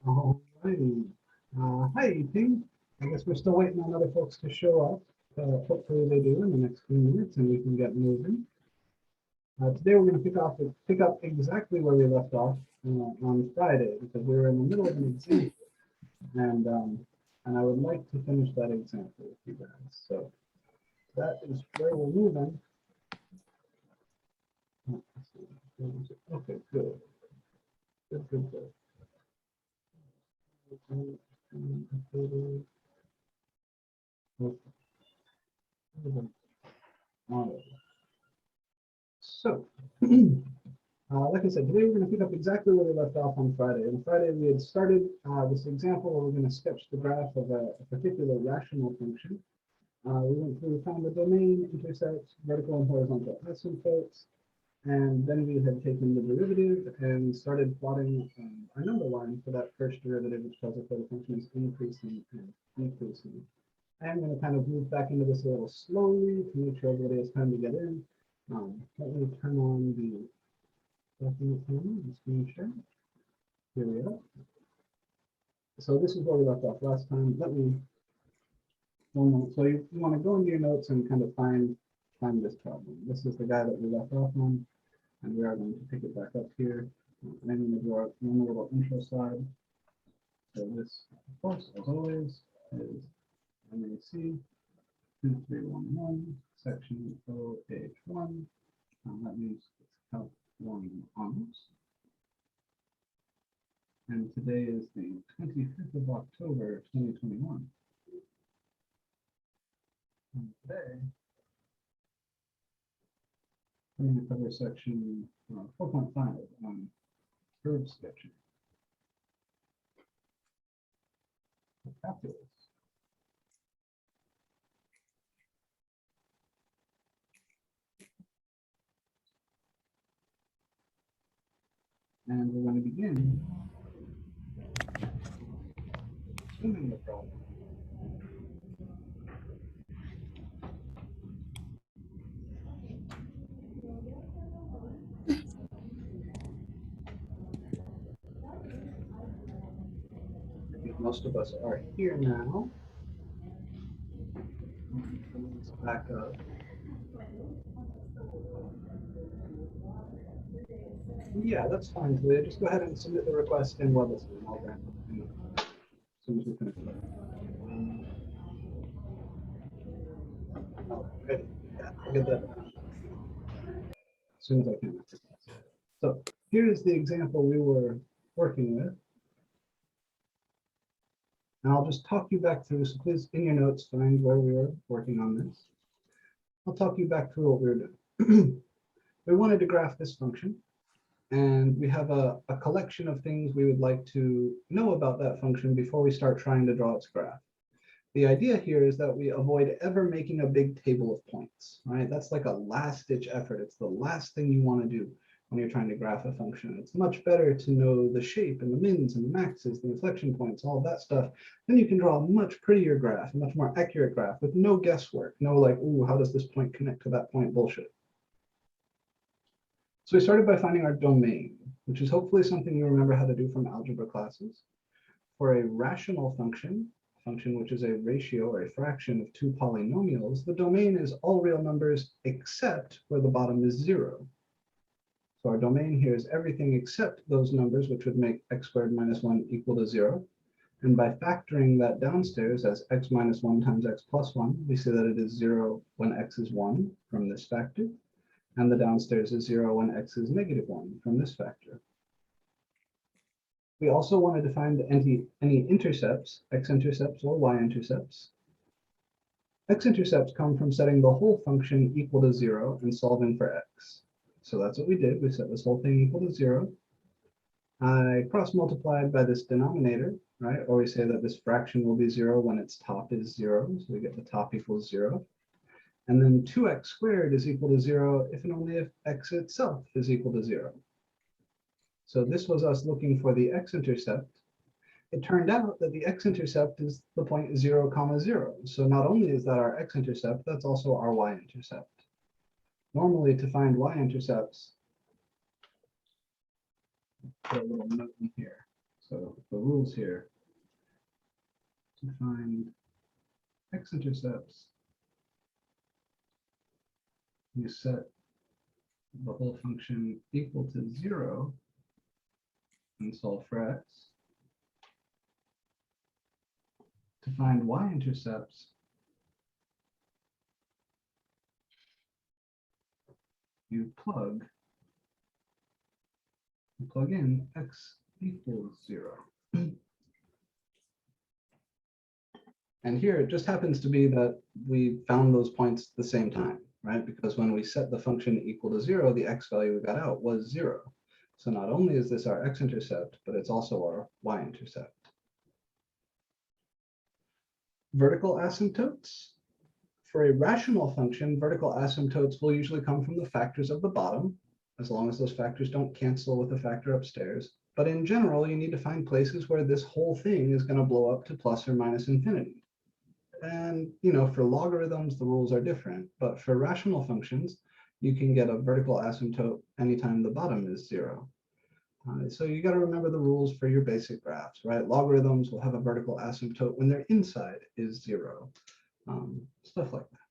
Alrighty. Hi, team. I guess we're still waiting on other folks to show up. Hopefully they do in the next few minutes and we can get moving. Today we're going to pick up exactly where we left off on Friday because we were in the middle of an example and I would like to finish that example with you guys. So that is where we're moving. Okay, good. Good. So, like I said, today we're going to pick up exactly where we left off on Friday. On Friday, we had started this example where we're going to sketch the graph of a particular rational function. We went through, found the domain, intersects, vertical and horizontal asymptotes, and then we had taken the derivative and started plotting our number line for that first derivative, which tells us that the function is increasing and decreasing. I'm going to kind of move back into this a little slowly to make sure everybody has time to get in. Let me turn on the document camera and screen share. Here we go. So this is where we left off last time. Let me, so you want to go into your notes and kind of find this problem. This is the guy that we left off on, and we are going to pick it back up here. I'm going to draw one little intro slide. So this, of course, as always, is MAC2311 section OH1. That means it's Calc 1 honors. And today is the 25th of October, 2021. And today, we're going to cover section 4.5 on curve sketching. Calculus. And we're going to begin assuming the problem. I think most of us are here now. Let's back up. Yeah, that's fine today. Just go ahead and submit the request in WebAssembly and I'll grant it as soon as we finish that. Oh, ready. Yeah, I'll get that done as soon as I can. So here's the example we were working with. And I'll just talk you back through, so please in your notes find where we were working on this. I'll talk you back through what we were doing. We wanted to graph this function, and we have a collection of things we would like to know about that function before we start trying to draw its graph. The idea here is that we avoid ever making a big table of points, right? That's like a last-ditch effort. It's the last thing you want to do when you're trying to graph a function. It's much better to know the shape and the mins and the maxes, the inflection points, all of that stuff. Then you can draw a much prettier graph, a much more accurate graph with no guesswork, no like, ooh, how does this point connect to that point bullshit. So we started by finding our domain, which is hopefully something you remember how to do from algebra classes. For a rational function which is a ratio or a fraction of two polynomials, the domain is all real numbers except where the bottom is 0. So our domain here is everything except those numbers, which would make x squared minus 1 equal to 0. And by factoring that downstairs as x minus 1 times x plus 1, we see that it is 0 when x is 1 from this factor. And the downstairs is 0 when x is negative 1 from this factor. We also wanted to find any intercepts, x-intercepts or y-intercepts. X-intercepts come from setting the whole function equal to 0 and solving for x. So that's what we did. We set this whole thing equal to 0. I cross-multiplied by this denominator, right? Or we say that this fraction will be 0 when its top is 0. So we get the top equals 0. And then 2x squared is equal to 0 if and only if x itself is equal to 0. So this was us looking for the x-intercept. It turned out that the x-intercept is the point 0, 0. So not only is that our x-intercept, that's also our y-intercept. Normally, to find y-intercepts, put a little note in here. So the rules here to find x-intercepts. You set the whole function equal to 0 and solve for x. To find y-intercepts, you plug in x equals 0. And here it just happens to be that we found those points at the same time, right? Because when we set the function equal to 0, the x value we got out was 0. So not only is this our x-intercept, but it's also our y-intercept. Vertical asymptotes. For a rational function, vertical asymptotes will usually come from the factors of the bottom, as long as those factors don't cancel with the factor upstairs. But in general, you need to find places where this whole thing is going to blow up to plus or minus infinity. And, you know, for logarithms, the rules are different. But for rational functions, you can get a vertical asymptote anytime the bottom is 0. So you got to remember the rules for your basic graphs, right? Logarithms will have a vertical asymptote when their inside is 0. Stuff like that.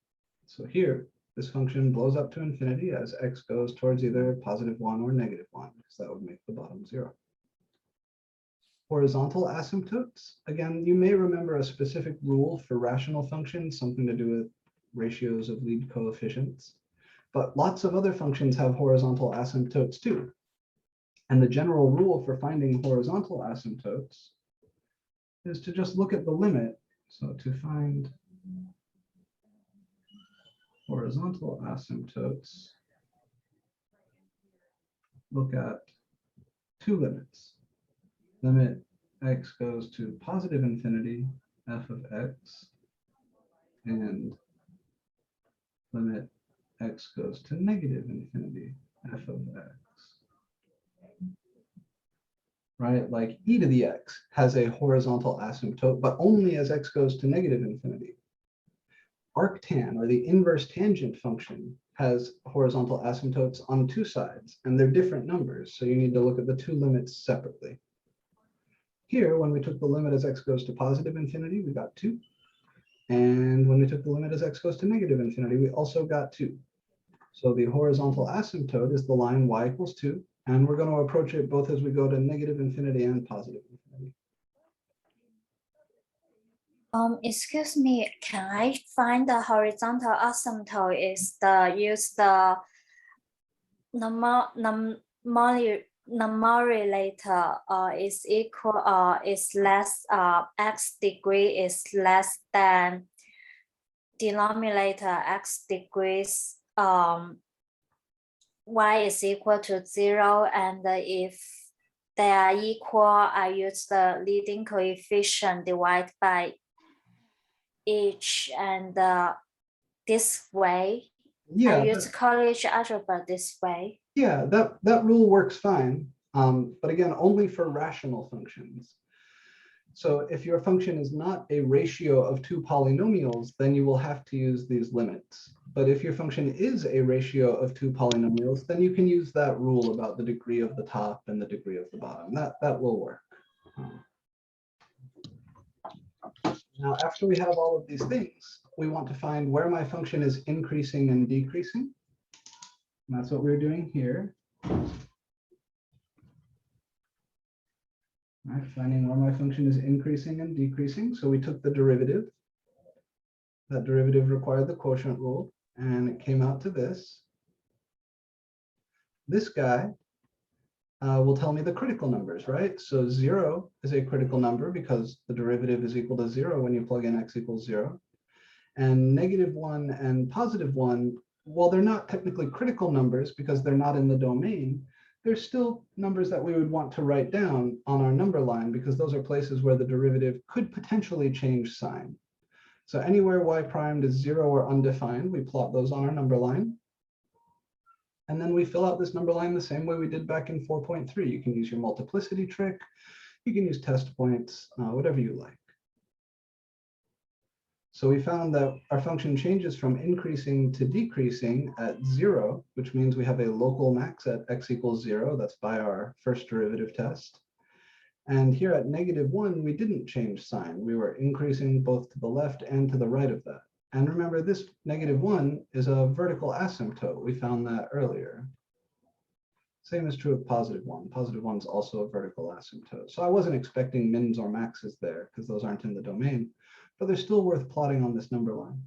So here, this function blows up to infinity as x goes towards either +1 or -1, because that would make the bottom 0. Horizontal asymptotes. Again, you may remember a specific rule for rational functions, something to do with ratios of lead coefficients. But lots of other functions have horizontal asymptotes too. And the general rule for finding horizontal asymptotes is to just look at the limit. So to find horizontal asymptotes, look at two limits. Limit x goes to +infinity, f of x, and limit x goes to -infinity, f of x. Right, like e to the x has a horizontal asymptote, but only as x goes to -infinity. Arctan, or the inverse tangent function, has horizontal asymptotes on two sides, and they're different numbers, so you need to look at the two limits separately. Here, when we took the limit as x goes to +infinity, we got 2. And when we took the limit as x goes to -infinity, we also got 2. So the horizontal asymptote is the line y equals 2, and we're going to approach it both as we go to -infinity and +infinity. Excuse me, can I find the horizontal asymptote is use the numerator is equal is less x degree is less than denominator x degrees y is equal to 0, and if they are equal, I use the leading coefficient divided by each, and this way. Yeah, I use college algebra this way. Yeah, that rule works fine, but again, only for rational functions. So if your function is not a ratio of two polynomials, then you will have to use these limits. But if your function is a ratio of two polynomials, then you can use that rule about the degree of the top and the degree of the bottom. That will work. Now, after we have all of these things, we want to find where my function is increasing and decreasing. And that's what we're doing here. All right, finding where my function is increasing and decreasing. So we took the derivative. That derivative required the quotient rule, and it came out to this. This guy will tell me the critical numbers, right? So 0 is a critical number because the derivative is equal to 0 when you plug in x equals 0. And -1 and +1, while they're not technically critical numbers because they're not in the domain, they're still numbers that we would want to write down on our number line because those are places where the derivative could potentially change sign. So anywhere y primed is 0 or undefined, we plot those on our number line. And then we fill out this number line the same way we did back in 4.3. You can use your multiplicity trick. You can use test points, whatever you like. So we found that our function changes from increasing to decreasing at 0, which means we have a local max at x equals 0. That's by our first derivative test. And here at -1, we didn't change sign. We were increasing both to the left and to the right of that. And remember, this -1 is a vertical asymptote. We found that earlier. Same is true of +1. +1 is also a vertical asymptote. So I wasn't expecting mins or maxes there because those aren't in the domain, but they're still worth plotting on this number line.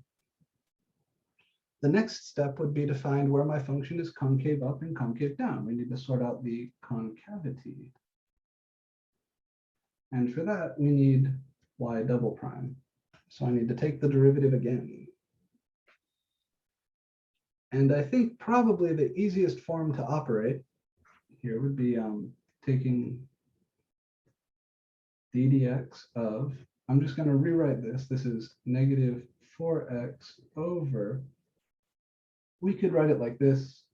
The next step would be to find where my function is concave up and concave down. We need to sort out the concavity. And for that, we need y double prime. So I need to take the derivative again. And I think probably the easiest form to operate here would be taking d dx of, I'm just going to rewrite this. This is -4x over, we could write it like this.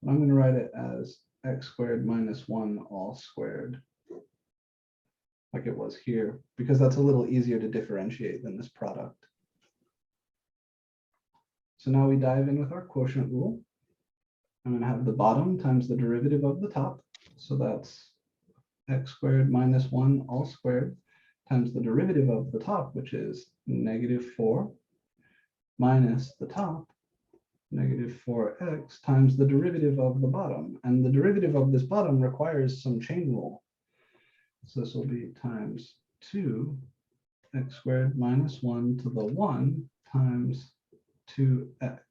But I'm going to write it as x squared minus 1 all squared, like it was here, because that's a little easier to differentiate than this product. So now we dive in with our quotient rule. I'm going to have the bottom times the derivative of the top. So that's x squared minus 1 all squared times the derivative of the top, which is -4, minus the top, -4x, times the derivative of the bottom. And the derivative of this bottom requires some chain rule. So this will be times 2x squared minus 1 to the 1 times 2x.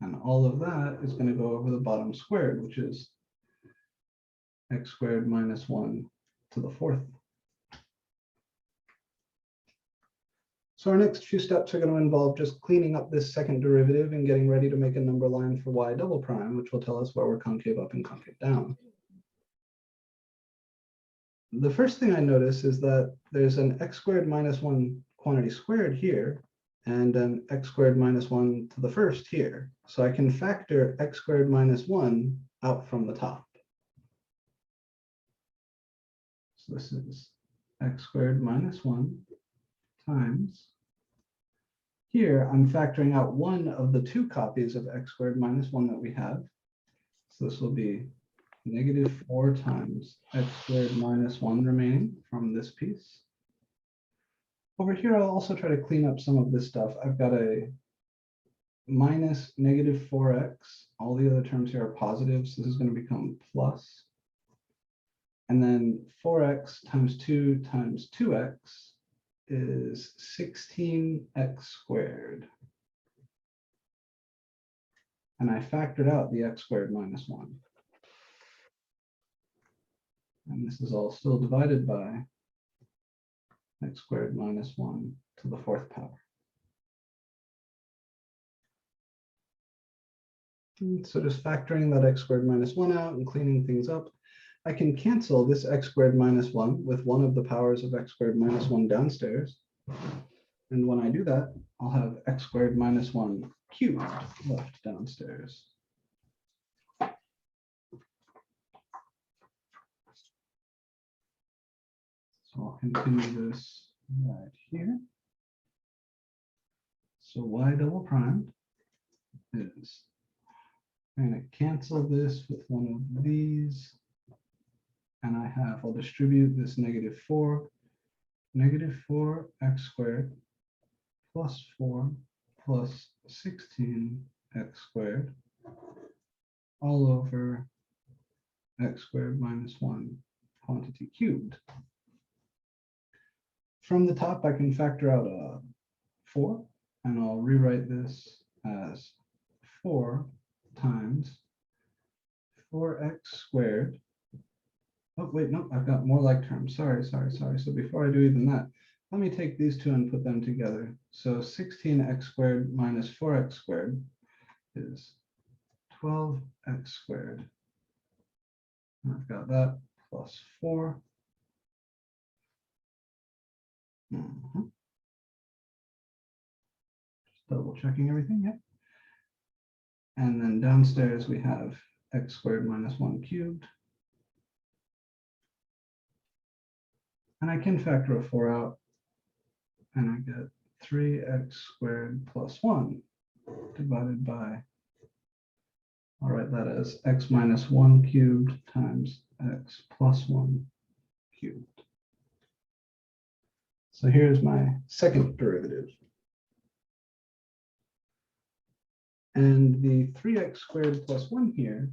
And all of that is going to go over the bottom squared, which is x squared minus 1 to the 4th. So our next few steps are going to involve just cleaning up this second derivative and getting ready to make a number line for y double prime, which will tell us where we're concave up and concave down. The first thing I notice is that there's an x squared minus 1 quantity squared here, and an x squared minus 1 to the 1st here. So I can factor x squared minus 1 out from the top. So this is x squared minus 1 times, here I'm factoring out one of the 2 copies of x squared minus 1 that we have. So this will be -4 times x squared minus 1 remaining from this piece. Over here, I'll also try to clean up some of this stuff. I've got a minus -4x. All the other terms here are positives. So this is going to become plus. And then 4x times 2 times 2x is 16x squared. And I factored out the x squared minus 1. And this is all still divided by x squared minus 1 to the 4th power. And so just factoring that x squared minus 1 out and cleaning things up, I can cancel this x squared minus 1 with one of the powers of x squared minus 1 downstairs. And when I do that, I'll have x squared minus 1 cubed left downstairs. So I'll continue this right here. So y double prime is, I'm going to cancel this with one of these. And I have, I'll distribute this -4, -4x squared plus 4 plus 16x squared all over x squared minus 1 quantity cubed. From the top, I can factor out a 4, and I'll rewrite this as 4 times 4x squared. Oh, wait, no, I've got more like terms. Sorry. So before I do even that, let me take these two and put them together. So 16x squared minus 4x squared is 12x squared. And I've got that plus 4. Just double checking everything, yeah. And then downstairs we have x squared minus 1 cubed. And I can factor a 4 out, and I get 3x squared plus 1 divided by, I'll write that as x minus 1 cubed times x plus 1 cubed. So here's my second derivative. And the 3x squared plus 1 here,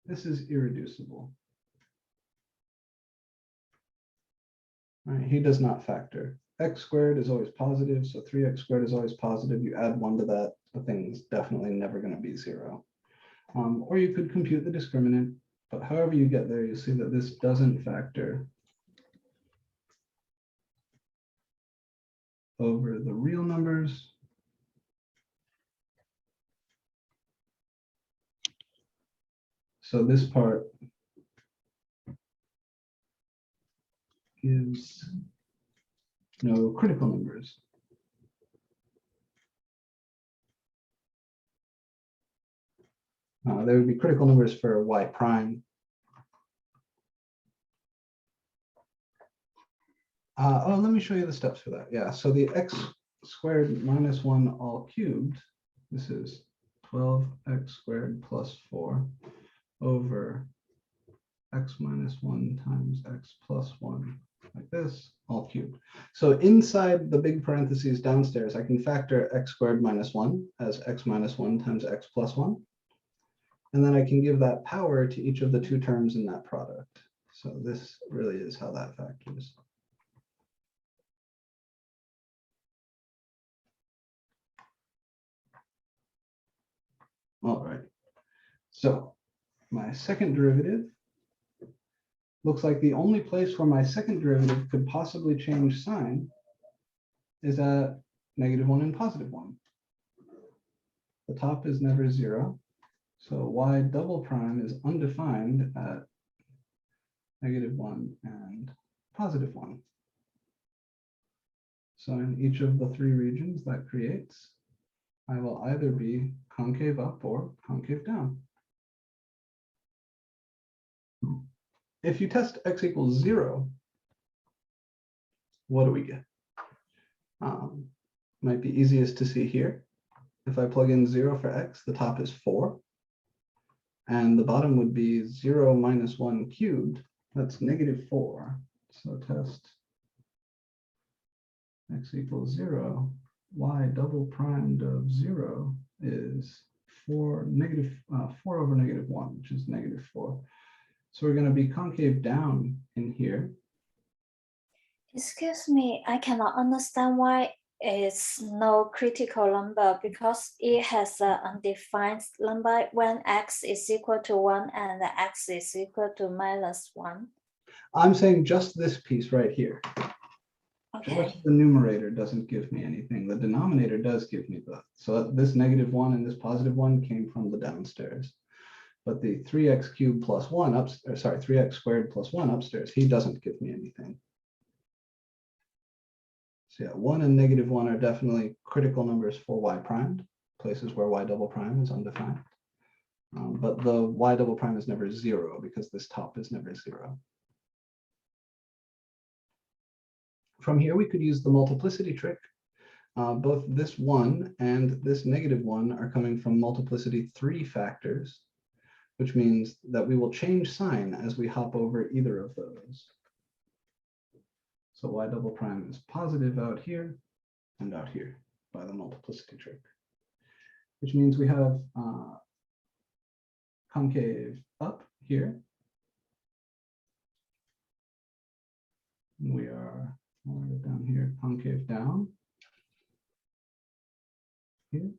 this is irreducible. Right, he does not factor. X squared is always positive, so 3x squared is always positive. You add 1 to that, the thing's definitely never going to be 0. Or you could compute the discriminant, but however you get there, you see that this doesn't factor over the real numbers. So this part gives no critical numbers. There would be critical numbers for y prime. Oh, let me show you the steps for that. Yeah, so the x squared minus 1 all cubed, this is 12x squared plus 4 over x minus 1 times x plus 1, like this, all cubed. So inside the big parentheses downstairs, I can factor x squared minus 1 as x minus 1 times x plus 1. And then I can give that power to each of the two terms in that product. So this really is how that factors. All right, so my second derivative looks like the only place where my second derivative could possibly change sign is at -1 and +1. The top is never 0, so y double prime is undefined at -1 and +1. So in each of the three regions that creates, I will either be concave up or concave down. If you test x equals 0, what do we get? Might be easiest to see here. If I plug in 0 for x, the top is 4. And the bottom would be 0 minus 1 cubed. That's -4. So test x equals 0. Y double primed of 0 is 4 over -1, which is -4. So we're going to be concave down in here. Excuse me, I cannot understand why it's no critical number, because it has an undefined number when x is equal to 1 and x is equal to -1. I'm saying just this piece right here. Okay. Just the numerator doesn't give me anything. The denominator does give me that. So this -1 and this +1 came from the downstairs. But the 3x cubed plus 1 upstairs, sorry, 3x squared plus 1 upstairs, he doesn't give me anything. So yeah, 1 and -1 are definitely critical numbers for y primed, places where y double prime is undefined. But the y double prime is never 0 because this top is never 0. From here, we could use the multiplicity trick. Both this 1 and this -1 are coming from multiplicity 3 factors, which means that we will change sign as we hop over either of those. So y double prime is positive out here and out here by the multiplicity trick, which means we have concave up here. We are down here, concave down here,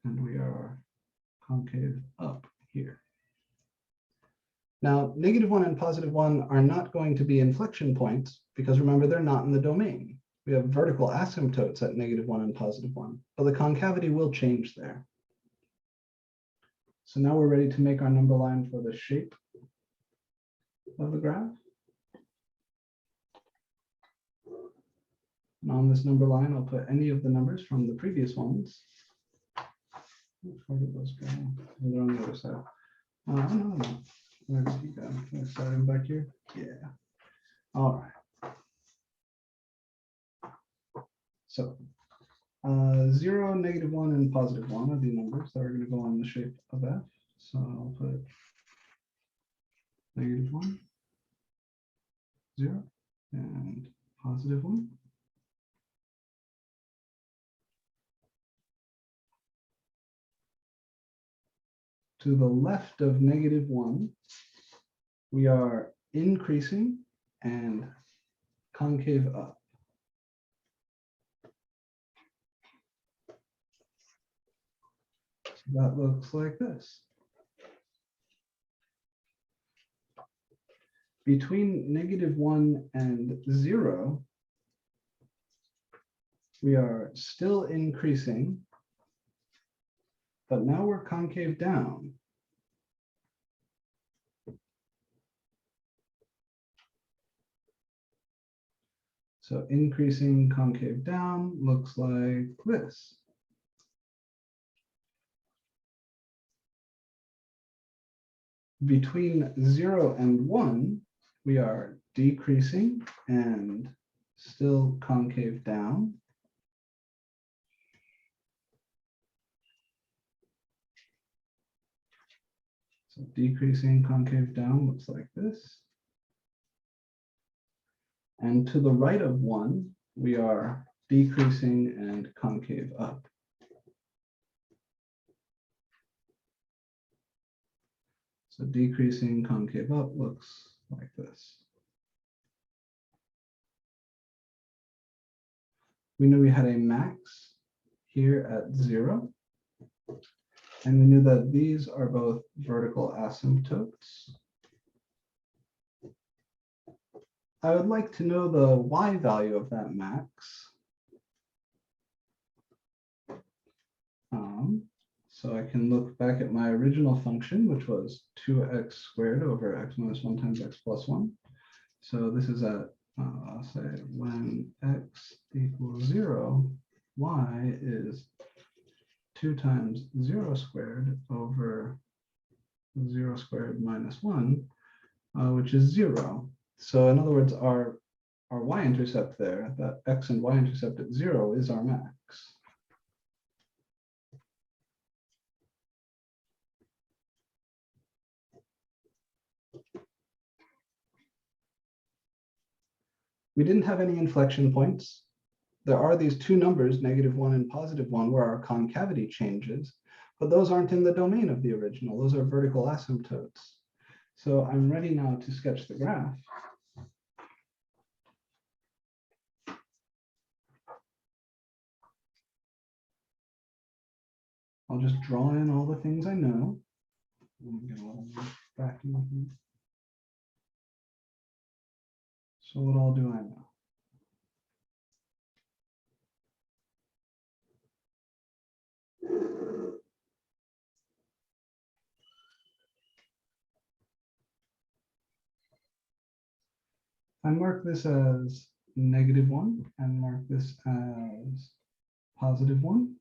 and we are concave up here. Now, -1 and +1 are not going to be inflection points because remember, they're not in the domain. We have vertical asymptotes at -1 and +1, but the concavity will change there. So now we're ready to make our number line for the shape of the graph. And on this number line, I'll put any of the numbers from the previous ones. Where did those go? They're on the other side. No. Where did he go? Can I start him back here? Yeah. All right. So 0, -1, and +1 are the numbers that are going to go on the shape of F. So I'll put -1, 0, and positive 1. To the left of negative 1, we are increasing and concave up. So that looks like this. Between negative 1 and 0, we are still increasing, but now we're concave down. So increasing concave down looks like this. Between 0 and 1, we are decreasing and still concave down. So decreasing concave down looks like this. And to the right of 1, we are decreasing and concave up. So decreasing concave up looks like this. We knew we had a max here at 0. And we knew that these are both vertical asymptotes. I would like to know the y value of that max. So I can look back at my original function, which was 2x squared over x minus 1 times x plus 1. So this is at, I'll say, when x equals 0, y is 2 times 0 squared over 0 squared minus 1, which is 0. So in other words, our y-intercept there, that x and y-intercept at 0 is our max. We didn't have any inflection points. There are these two numbers, -1 and +1, where our concavity changes, but those aren't in the domain of the original. Those are vertical asymptotes. So I'm ready now to sketch the graph. I'll just draw in all the things I know. Get a little back in my hand. So what all do I know? I mark this as -1 and mark this as +1.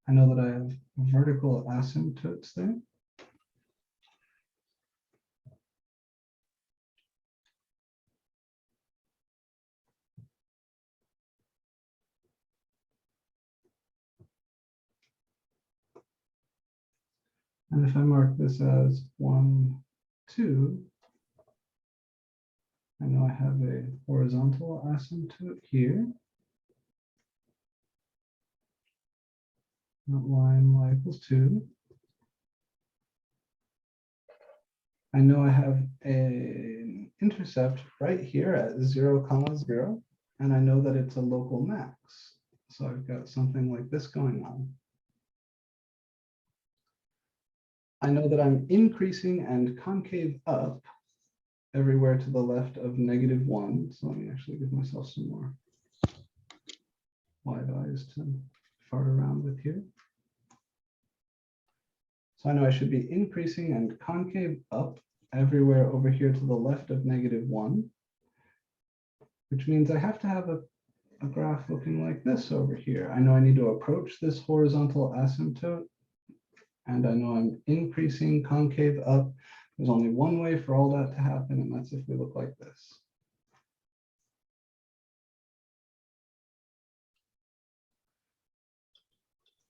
I know that I have vertical asymptotes there. And if I mark this as 1, 2, I know I have a horizontal asymptote here. That line y equals 2. I know I have an intercept right here at 0, 0, and I know that it's a local max. So I've got something like this going on. I know that I'm increasing and concave up everywhere to the left of -1. So let me actually give myself some more y values to fart around with here. So I know I should be increasing and concave up everywhere over here to the left of -1, which means I have to have a graph looking like this over here. I know I need to approach this horizontal asymptote, and I know I'm increasing concave up. There's only one way for all that to happen, and that's if we look like this.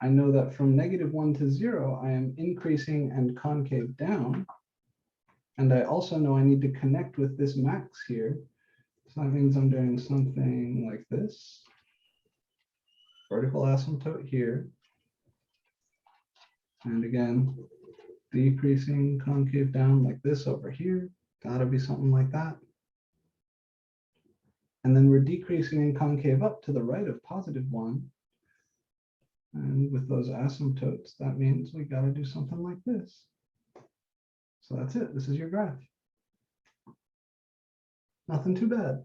I know that from -1 to 0, I am increasing and concave down. And I also know I need to connect with this max here. So that means I'm doing something like this. Vertical asymptote here. And again, decreasing concave down like this over here. Gotta be something like that. And then we're decreasing in concave up to the right of +1. And with those asymptotes, that means we gotta do something like this. So that's it. This is your graph. Nothing too bad.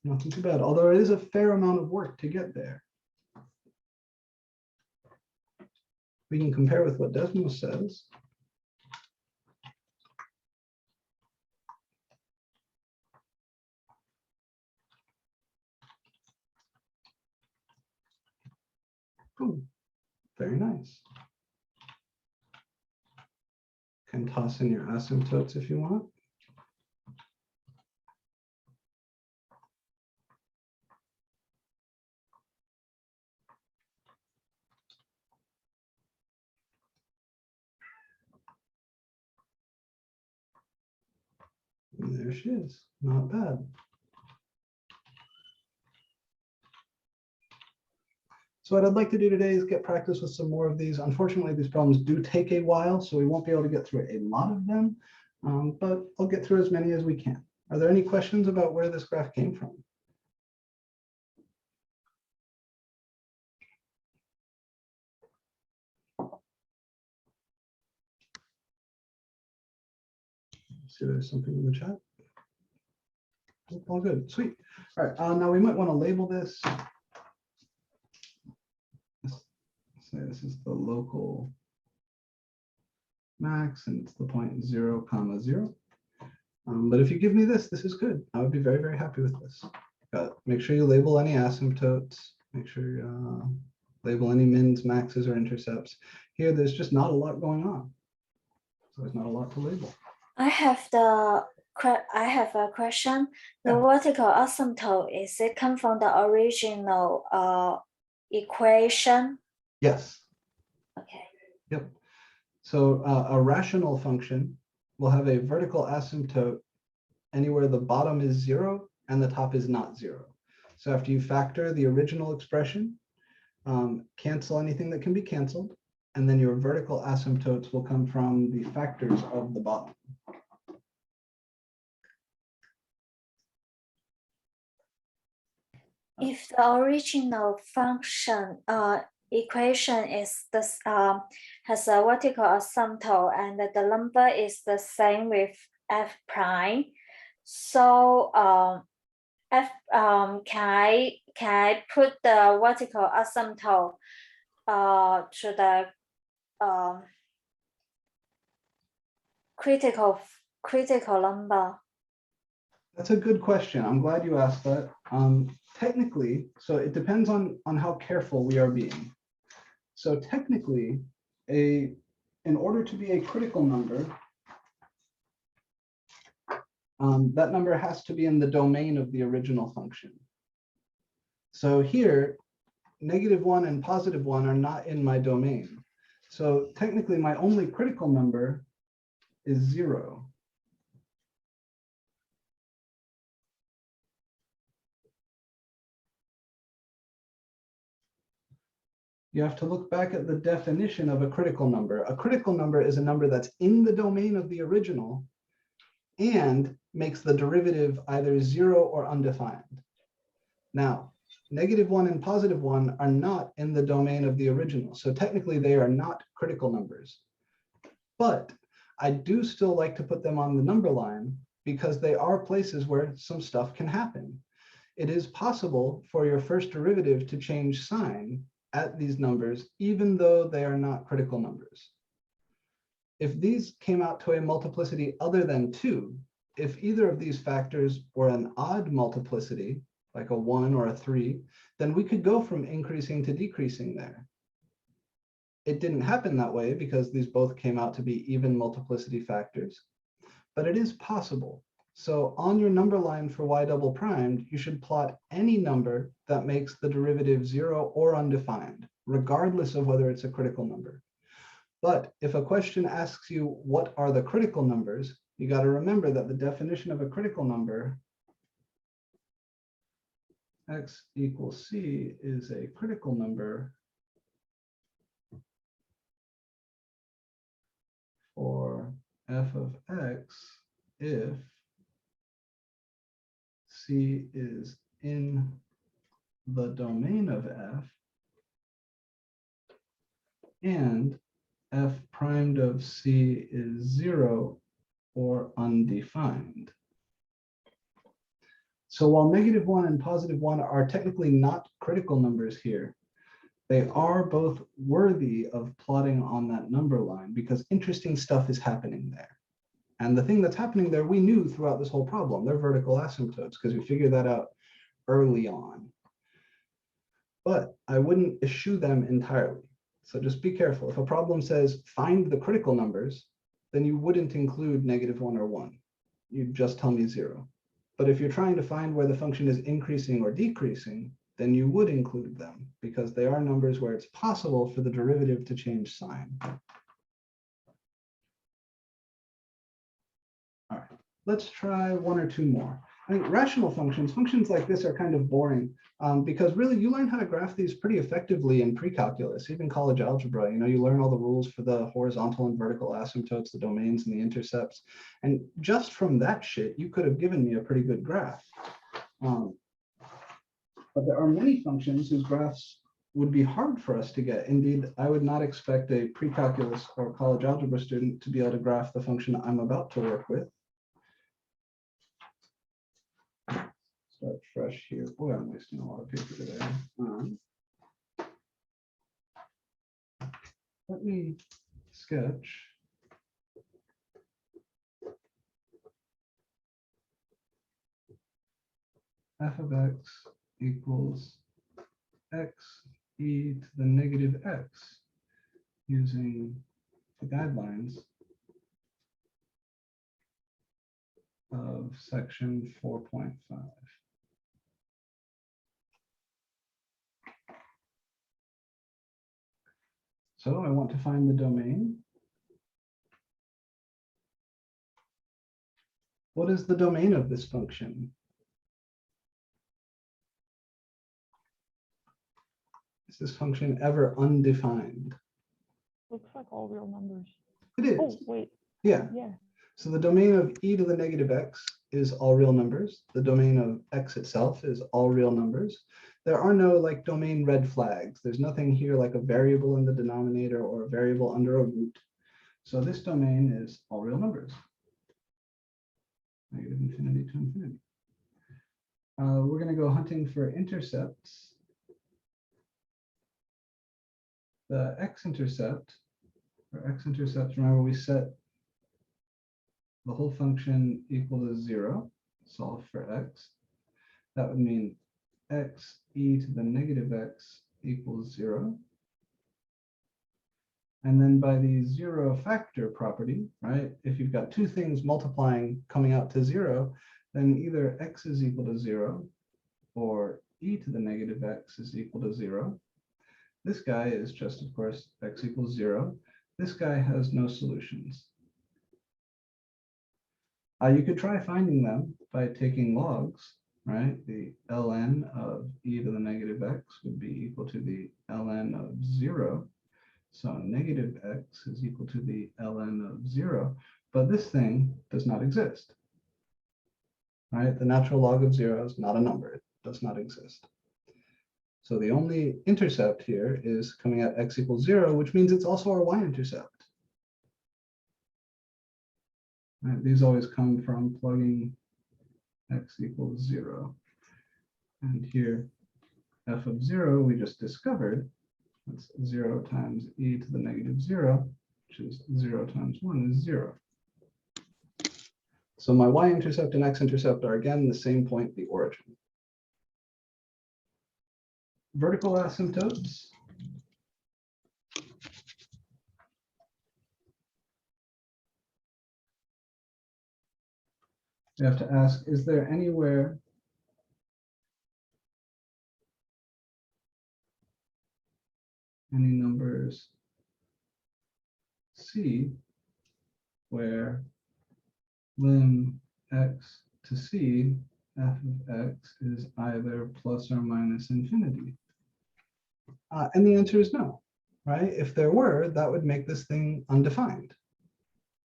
Nothing too bad, although it is a fair amount of work to get there. We can compare with what Desmos says. Ooh, very nice. Can toss in your asymptotes if you want. And there she is, not bad. So what I'd like to do today is get practice with some more of these. Unfortunately, these problems do take a while, so we won't be able to get through a lot of them, but I'll get through as many as we can. Are there any questions about where this graph came from? See, there's something in the chat. All good, sweet. All right, now we might want to label this. Say this is the local max and it's the point 0, 0. But if you give me this, this is good. I would be very, very happy with this. Make sure you label any asymptotes. Make sure you label any mins, maxes, or intercepts. Here, there's just not a lot going on. So there's not a lot to label. I have a question. The Yeah. vertical asymptote, is it come from the original equation? Yes. Okay. Yep. So a rational function will have a vertical asymptote anywhere the bottom is 0 and the top is not 0. So after you factor the original expression, cancel anything that can be canceled, and then your vertical asymptotes will come from the factors of the bottom. If the original function equation is this has a vertical asymptote and the number is the same with f prime, so can I put the vertical asymptote to the critical number? That's a good question. I'm glad you asked that. Technically, so it depends on how careful we are being. So technically, in order to be a critical number, that number has to be in the domain of the original function. So here, -1 and +1 are not in my domain. So technically, my only critical number is 0. You have to look back at the definition of a critical number. A critical number is a number that's in the domain of the original and makes the derivative either 0 or undefined. Now, -1 and +1 are not in the domain of the original, so technically they are not critical numbers. But I do still like to put them on the number line because they are places where some stuff can happen. It is possible for your first derivative to change sign at these numbers, even though they are not critical numbers. If these came out to a multiplicity other than 2, if either of these factors were an odd multiplicity, like a 1 or a 3, then we could go from increasing to decreasing there. It didn't happen that way because these both came out to be even multiplicity factors, but it is possible. So on your number line for y double primed, you should plot any number that makes the derivative 0 or undefined, regardless of whether it's a critical number. But if a question asks you what are the critical numbers, you got to remember that the definition of a critical number, x equals c, is a critical number for f of x if c is in the domain of f and f primed of c is 0 or undefined. So while -1 and +1 are technically not critical numbers here, they are both worthy of plotting on that number line because interesting stuff is happening there. And the thing that's happening there, we knew throughout this whole problem. They're vertical asymptotes because we figured that out early on. But I wouldn't eschew them entirely. So just be careful. If a problem says find the critical numbers, then you wouldn't include -1 or 1. You'd just tell me 0. But if you're trying to find where the function is increasing or decreasing, then you would include them because they are numbers where it's possible for the derivative to change sign. All right, let's try 1 or 2 more. I think rational functions like this are kind of boring because really you learn how to graph these pretty effectively in pre-calculus, even college algebra. You know, you learn all the rules for the horizontal and vertical asymptotes, the domains and the intercepts. And just from that shit, you could have given me a pretty good graph. But there are many functions whose graphs would be hard for us to get. Indeed, I would not expect a pre-calculus or college algebra student to be able to graph the function I'm about to work with. Start fresh here. Boy, I'm wasting a lot of paper today. Let me sketch f of x equals x e to the -x using the guidelines of section 4.5. So I want to find the domain. What is the domain of this function? Is this function ever undefined? Looks like all real numbers. It is. Oh, wait. Yeah. Yeah. So the domain of e to the -x is all real numbers. The domain of x itself is all real numbers. There are no like domain red flags. There's nothing here like a variable in the denominator or a variable under a root. So this domain is all real numbers. -infinity to infinity. We're going to go hunting for intercepts. The x-intercept, or x-intercepts, remember we set the whole function equal to 0, solve for x. That would mean x e to the -x equals 0. And then by the 0 factor property, right, if you've got two things multiplying coming out to 0, then either x is equal to 0 or e to the -x is equal to 0. This guy is just, of course, x equals 0. This guy has no solutions. You could try finding them by taking logs, right? The ln of e to the -x would be equal to the ln of 0. So -x is equal to the ln of 0. But this thing does not exist, right? The natural log of 0 is not a number. It does not exist. So the only intercept here is coming at x equals 0, which means it's also our y-intercept. Right, these always come from plugging x equals 0. And here, f of 0, we just discovered, that's 0 times e to the -0, which is 0 times 1 is 0. So my y-intercept and x-intercept are again the same point, the origin. Vertical asymptotes. You have to ask, is there anywhere any numbers C where lim x to c, f of x is either plus or minus infinity? And the answer is no, right? If there were, that would make this thing undefined,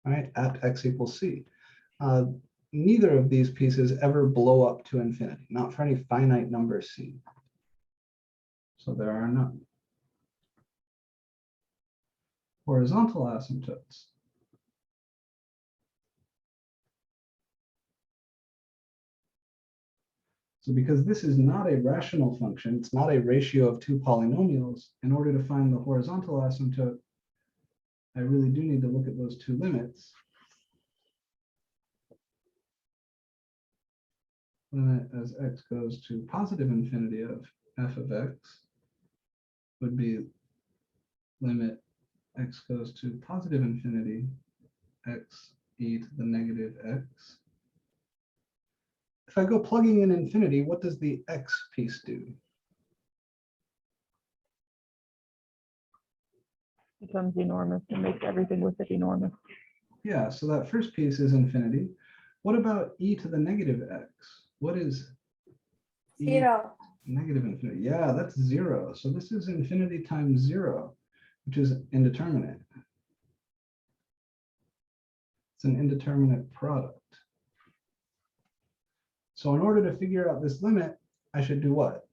right? At x equals c. Neither of these pieces ever blow up to infinity, not for any finite number c. So there are none. Horizontal asymptotes. So because this is not a rational function, it's not a ratio of two polynomials, in order to find the horizontal asymptote, I really do need to look at those two limits. Limit as x goes to positive infinity of f of x would be limit x goes to positive infinity x e to the negative x. If I go plugging in infinity, what does the x piece do? Becomes enormous and makes everything with it enormous. Yeah, so that first piece is infinity. What about e to the negative x? What is e 0. negative infinity? Yeah, that's 0. So this is infinity times 0, which is indeterminate. It's an indeterminate product. So in order to figure out this limit, I should do what?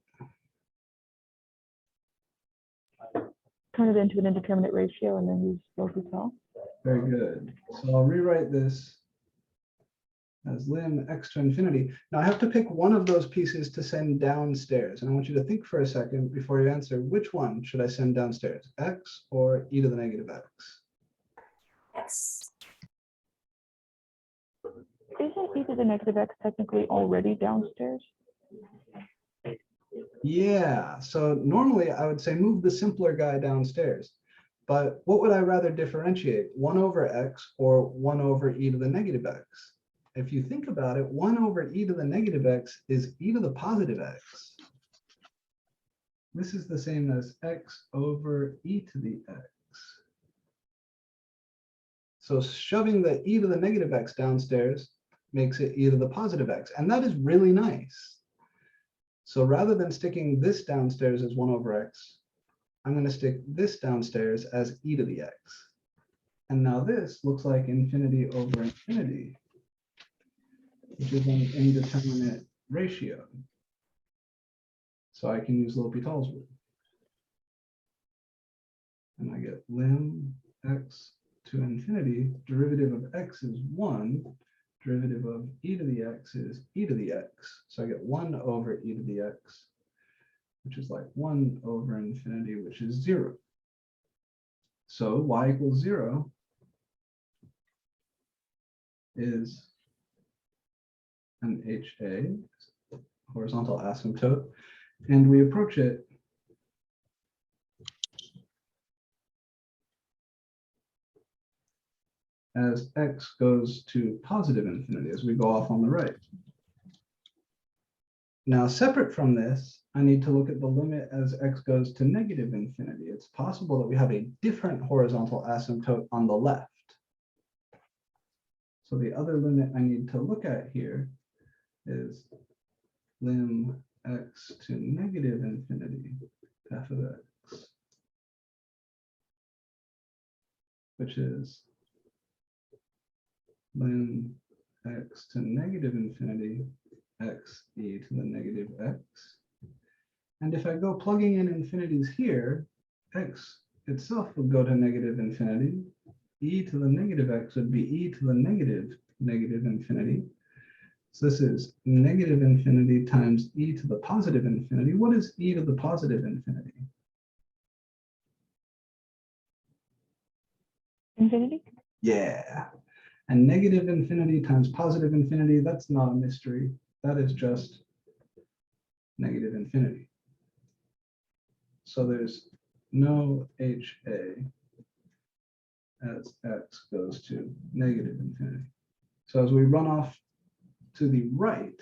Turn it into an indeterminate ratio and then use L'Hopital. Very good. So I'll rewrite this as lim x to infinity. Now I have to pick one of those pieces to send downstairs. And I want you to think for a second before you answer, which one should I send downstairs, x or e to the negative x? X. Isn't e to the negative x technically already downstairs? Yeah, so normally I would say move the simpler guy downstairs. But what would I rather differentiate, 1 over x or 1 over e to the negative x? If you think about it, 1 over e to the negative x is e to the positive x. This is the same as x over e to the x. So shoving the e to the negative x downstairs makes it e to the positive x. And that is really nice. So rather than sticking this downstairs as 1 over x, I'm going to stick this downstairs as e to the x. And now this looks like infinity over infinity, which is an indeterminate ratio. So I can use L'Hopital's rule. And I get lim x to infinity, derivative of x is 1, derivative of e to the x is e to the x. So I get 1 over e to the x, which is like 1 over infinity, which is 0. So y equals 0 is an HA, horizontal asymptote, and we approach it as x goes to positive infinity as we go off on the right. Now, separate from this, I need to look at the limit as x goes to negative infinity. It's possible that we have a different horizontal asymptote on the left. So the other limit I need to look at here is lim x to negative infinity, f of x, which is lim x to negative infinity, x e to the negative x. And if I go plugging in infinities here, x itself would go to negative infinity. E to the negative x would be e to the negative infinity. So this is negative infinity times e to the positive infinity. What is e to the positive infinity? Infinity? Yeah. And negative infinity times positive infinity, that's not a mystery. That is just negative infinity. So there's no HA as x goes to negative infinity. So as we run off to the right,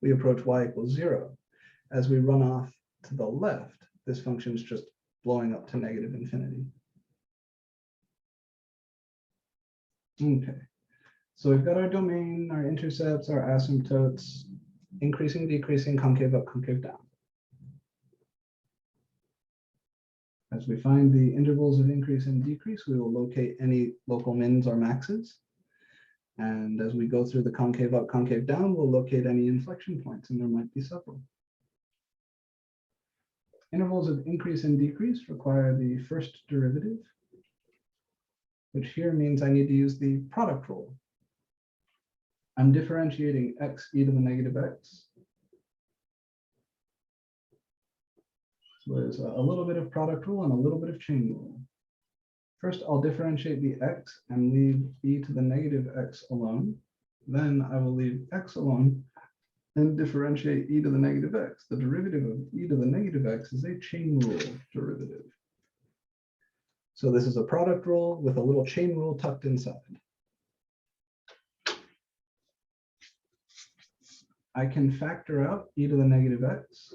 we approach y equals 0. As we run off to the left, this function is just blowing up to negative infinity. Okay, So we've got our domain, our intercepts, our asymptotes, increasing, decreasing, concave up, concave down. As we find the intervals of increase and decrease, we will locate any local mins or maxes. And as we go through the concave up, concave down, we'll locate any inflection points, and there might be several. Intervals of increase and decrease require the first derivative, which here means I need to use the product rule. I'm differentiating x e to the negative x. So there's a little bit of product rule and a little bit of chain rule. First, I'll differentiate the x and leave e to the negative x alone. Then I will leave x alone and differentiate e to the negative x. The derivative of e to the negative x is a chain rule derivative. So this is a product rule with a little chain rule tucked inside. I can factor out e to the negative x.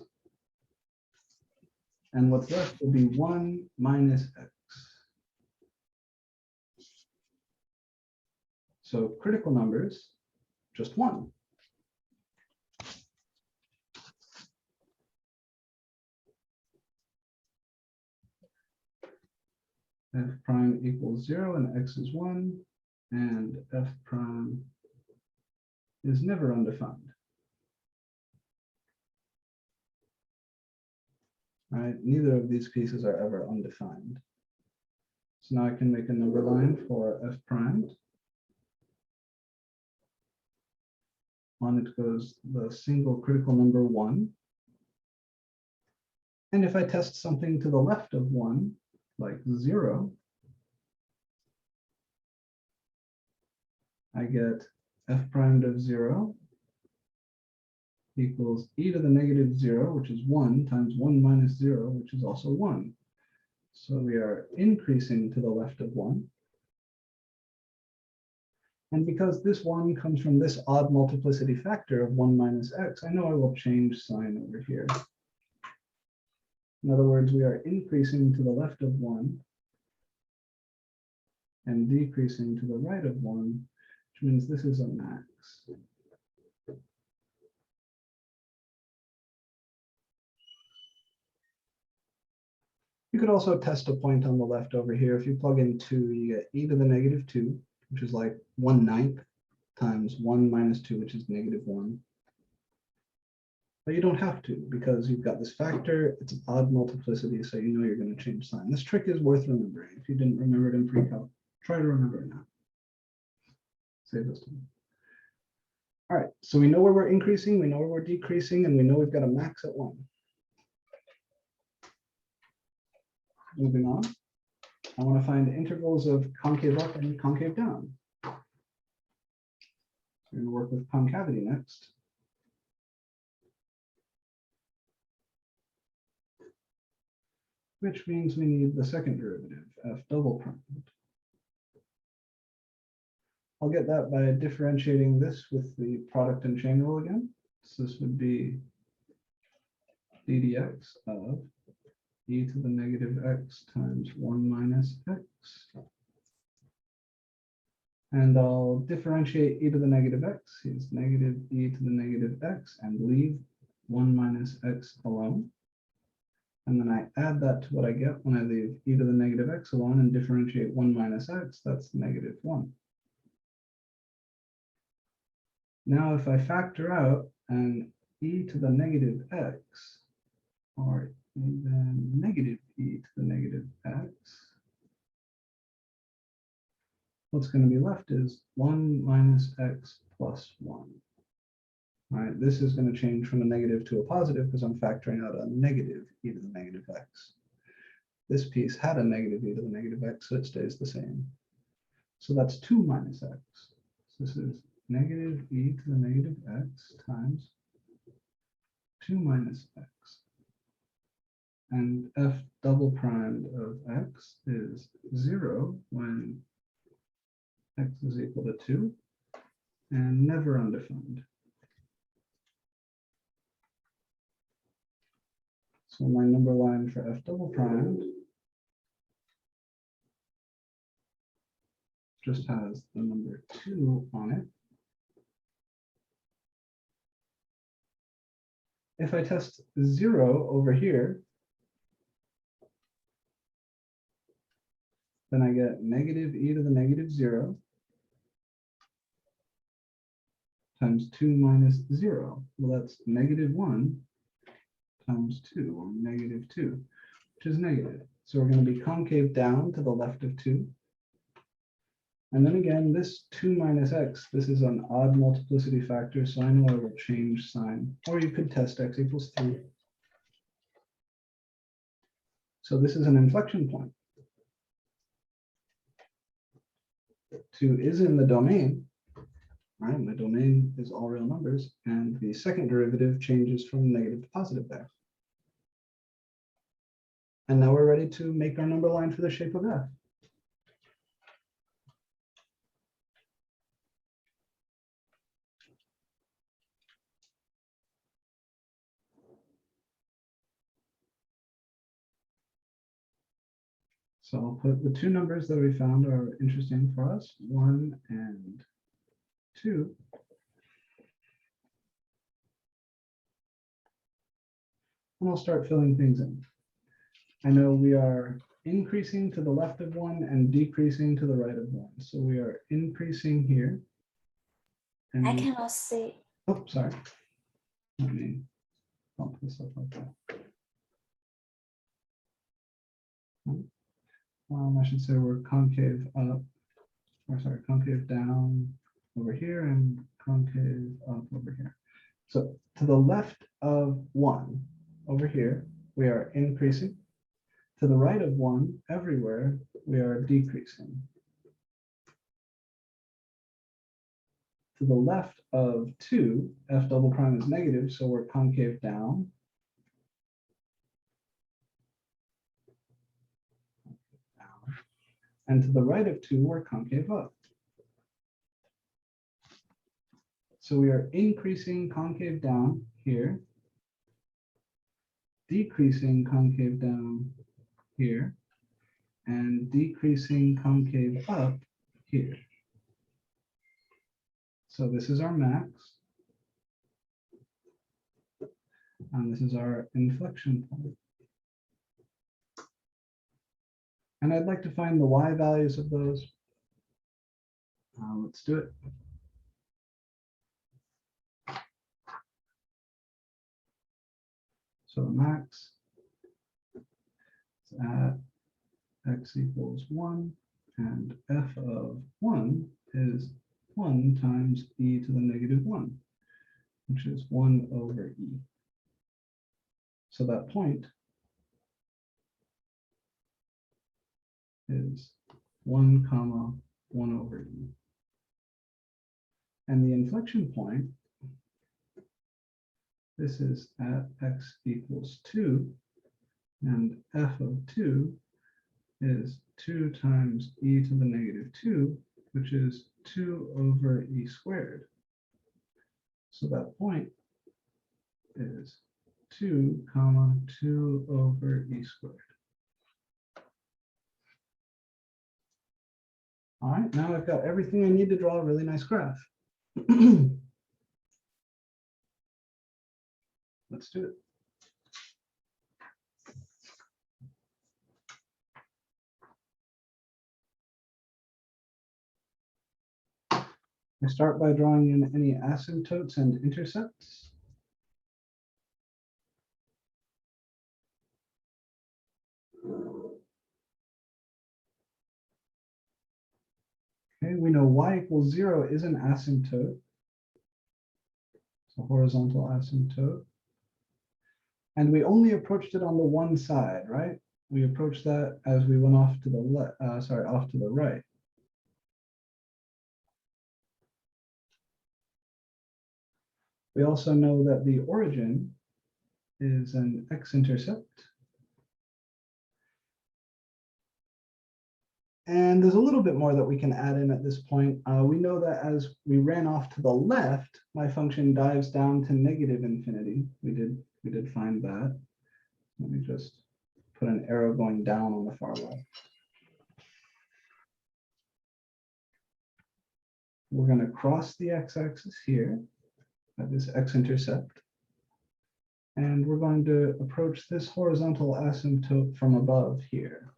And what's left will be 1 minus x. So critical numbers, just 1. F prime equals 0 and x is 1, and f prime is never undefined. Right? Neither of these pieces are ever undefined. So now I can make a number line for f prime. On it goes the single critical number 1. And if I test something to the left of 1, like 0, I get f primed of 0 equals e to the negative 0, which is 1, times 1 minus 0, which is also 1. So we are increasing to the left of 1. And because this 1 comes from this odd multiplicity factor of 1 minus x, I know I will change sign over here. In other words, we are increasing to the left of 1 and decreasing to the right of 1, which means this is a max. You could also test a point on the left over here. If you plug in 2, you get e to the negative 2, which is like 1/9 times 1 minus 2, which is negative 1. But you don't have to, because you've got this factor, it's an odd multiplicity, so you know you're going to change sign. This trick is worth remembering. If you didn't remember it in pre-calc, try to remember it now. Save this time. All right, so we know where we're increasing, we know where we're decreasing, and we know we've got a max at 1. Moving on, I want to find the intervals of concave up and concave down. So we're going to work with concavity next. Which means we need the second derivative, f double prime. I'll get that by differentiating this with the product and chain rule again. So this would be d dx of e to the negative x times 1 minus x. And I'll differentiate e to the negative x. Here's negative e to the negative x and leave 1 minus x alone. And then I add that to what I get when I leave e to the negative x alone and differentiate 1 minus x, that's negative 1. Now, if I factor out an e to the negative x, or even negative e to the negative x, what's going to be left is 1 minus x plus 1. All right, this is going to change from a negative to a positive because I'm factoring out a negative e to the negative x. This piece had a negative e to the negative x, so it stays the same. So that's 2 minus x. So this is negative e to the negative x times 2 minus x. And f double primed of x is 0 when x is equal to 2 and never undefined. So my number line for f double primed just has the number 2 on it. If I test 0 over here, then I get negative e to the negative 0 times 2 minus 0. Well, that's negative 1 times 2, or negative 2, which is negative. So we're going to be concave down to the left of 2. And then again, this 2 minus x, this is an odd multiplicity factor, so I know I will change sign. Or you could test x equals 3. So this is an inflection point. 2 is in the domain, right? My domain is all real numbers, and the second derivative changes from negative to positive there. And now we're ready to make our number line for the shape of f. So I'll put the two numbers that we found are interesting for us, 1 and 2. And I'll start filling things in. I know we are increasing to the left of 1 and decreasing to the right of 1. So we are increasing here. And I cannot see. oh, sorry. Let me bump this up like that. I should say we're concave up, or sorry, concave down over here and concave up over here. So to the left of 1 over here, we are increasing. To the right of 1, everywhere, we are decreasing. To the left of 2, f double prime is negative, so we're concave down. And to the right of 2, we're concave up. So we are increasing concave down here, decreasing concave down here, and decreasing concave up here. So this is our max, and this is our inflection point. And I'd like to find the y values of those. Let's do it. So max is at x equals 1, and f of 1 is 1 times e to the negative 1, which is 1 over e. So that point is 1 comma 1 over e. And the inflection point, this is at x equals 2, and f of 2 is 2 times e to the negative 2, which is 2 over e squared. So that point is 2 comma 2 over e squared. All right, now I've got everything I need to draw a really nice graph. Let's do it. I start by drawing in any asymptotes and intercepts. Okay, we know y equals 0 is an asymptote. It's a horizontal asymptote. And we only approached it on the one side, right? We approached that as we went off to the left, off to the right. We also know that the origin is an x-intercept. And there's a little bit more that we can add in at this point. We know that as we ran off to the left, my function dives down to negative infinity. We did find that. Let me just put an arrow going down on the far left. we're going to cross the x-axis here at this x-intercept. And we're going to approach this horizontal asymptote from above here.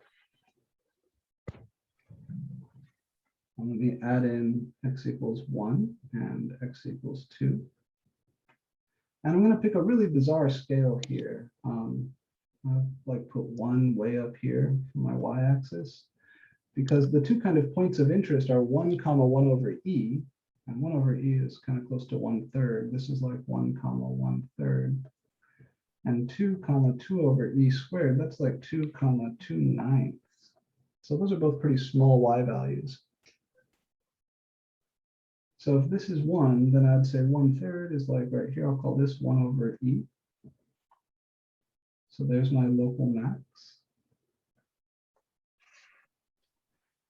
And let me add in x equals 1 and x equals 2. And I'm going to pick a really bizarre scale here. I'll like put 1 way up here for my y-axis, because the two kind of points of interest are 1 comma 1 over e, and 1 over e is kind of close to 1/3. This is like 1 comma 1/3. And 2 comma 2 over e squared, that's like 2 comma 2/9. So those are both pretty small y values. So if this is 1, then I'd say 1/3 is like right here. I'll call this 1 over e. So there's my local max.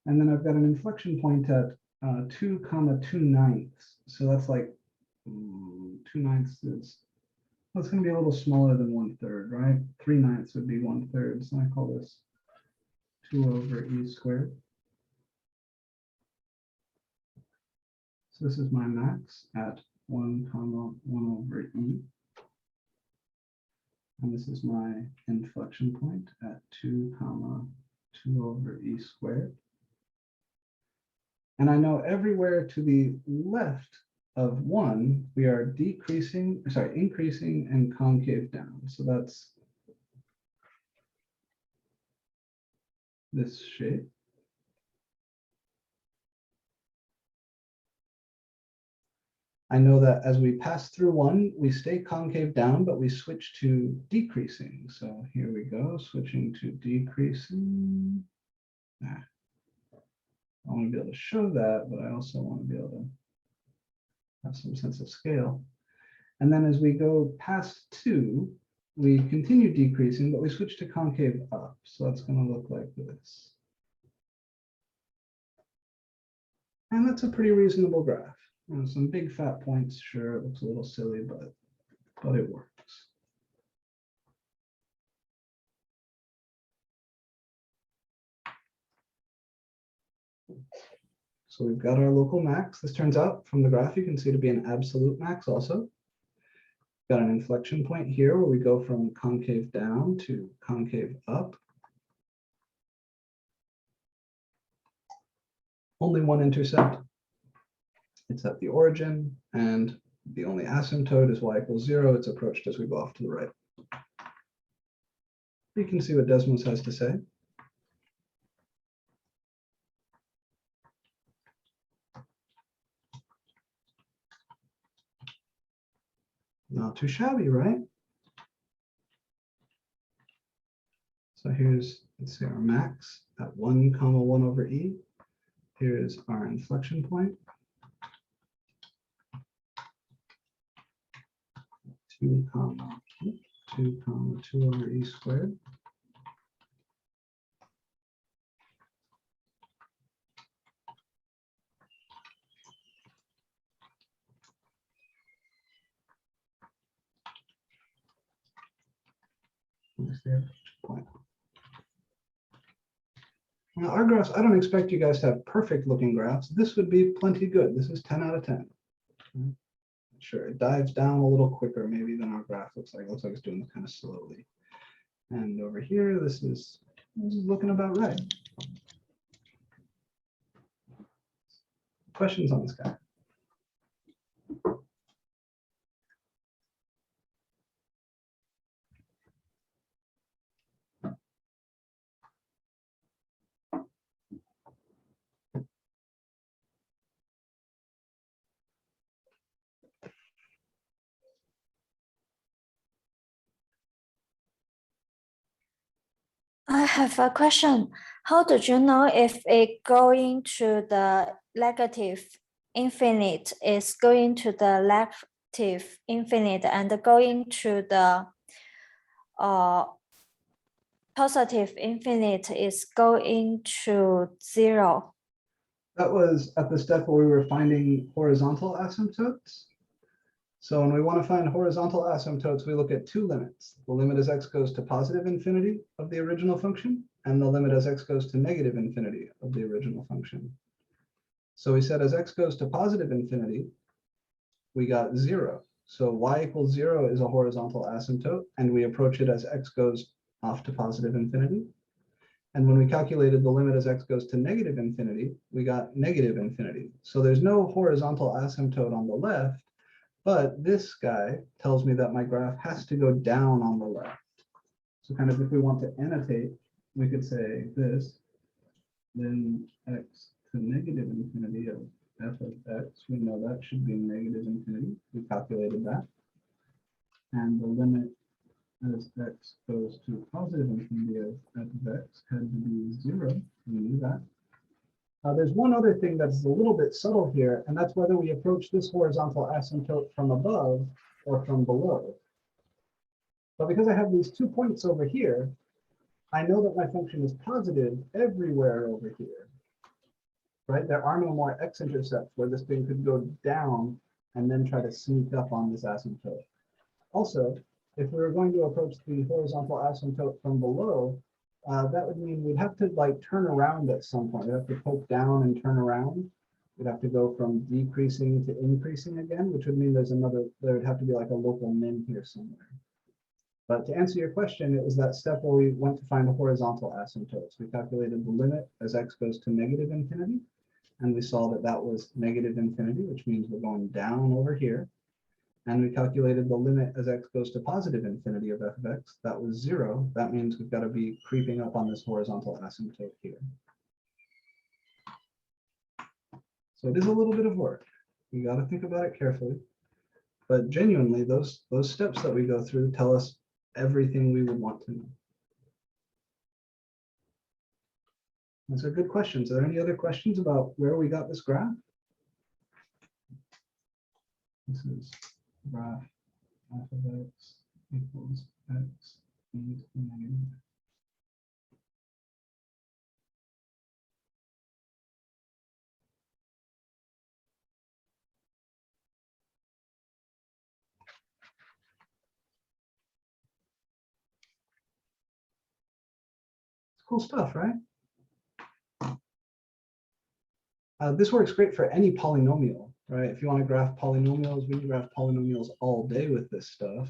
And then I've got an inflection point at 2 comma 2/9. So that's like 2/9 is, well, it's going to be a little smaller than 1/3, right? 3/9 would be 1/3. So I call this 2 over e squared. So this is my max at 1 comma 1 over e. And this is my inflection point at 2 comma 2 over e squared. And I know everywhere to the left of 1, we are increasing and concave down. So that's this shape. I know that as we pass through 1, we stay concave down, but we switch to decreasing. So here we go, switching to decreasing. I want to be able to show that, but I also want to be able to have some sense of scale. And then as we go past 2, we continue decreasing, but we switch to concave up. So that's going to look like this. And that's a pretty reasonable graph. You know, some big fat points, sure, it looks a little silly, but it works. So we've got our local max. This turns out from the graph, you can see to be an absolute max also. Got an inflection point here where we go from concave down to concave up. Only one intercept. It's at the origin, and the only asymptote is y equals 0. It's approached as we go off to the right. You can see what Desmos has to say. Not too shabby, right? So here's, let's say, our max at 1 comma 1 over e. Here's our inflection point. 2 comma 2 over e squared. Point. Now our graphs, I don't expect you guys to have perfect looking graphs. This would be plenty good. This is 10 out of 10. Sure, it dives down a little quicker maybe than our graph looks like. It looks like it's doing this kind of slowly. And over here, this is looking about right. Questions on this guy? I have a question. How do you know if it going to the negative infinite is going to the negative infinite and going to the positive infinite is going to 0? That was at the step where we were finding horizontal asymptotes. So when we want to find horizontal asymptotes, we look at two limits. The limit as x goes to positive infinity of the original function, and the limit as x goes to negative infinity of the original function. So we said as x goes to positive infinity, we got 0. So y equals 0 is a horizontal asymptote, and we approach it as x goes off to positive infinity. And when we calculated the limit as x goes to negative infinity, we got negative infinity. So there's no horizontal asymptote on the left, but this guy tells me that my graph has to go down on the left. So kind of if we want to annotate, we could say this, then x to negative infinity of f of x, we know that should be negative infinity. We calculated that. And the limit as x goes to positive infinity of f of x had to be 0. We knew that. There's one other thing that's a little bit subtle here, and that's whether we approach this horizontal asymptote from above or from below. But because I have these 2 points over here, I know that my function is positive everywhere over here. Right? There are no more x-intercepts where this thing could go down and then try to sneak up on this asymptote. Also, if we were going to approach the horizontal asymptote from below, that would mean we'd have to like turn around at some point. We'd have to poke down and turn around. We'd have to go from decreasing to increasing again, which would mean there would have to be like a local min here somewhere. But to answer your question, it was that step where we went to find a horizontal asymptote. So we calculated the limit as x goes to negative infinity, and we saw that that was negative infinity, which means we're going down over here. And we calculated the limit as x goes to positive infinity of f of x. That was 0. That means we've got to be creeping up on this horizontal asymptote here. So it is a little bit of work. You got to think about it carefully. But genuinely, those steps that we go through tell us everything we would want to know. Those are good questions. Are there any other questions about where we got this graph? This is graph f of x equals x e to the negative. It's cool stuff, right? This works great for any polynomial, right? If you want to graph polynomials, we can graph polynomials all day with this stuff.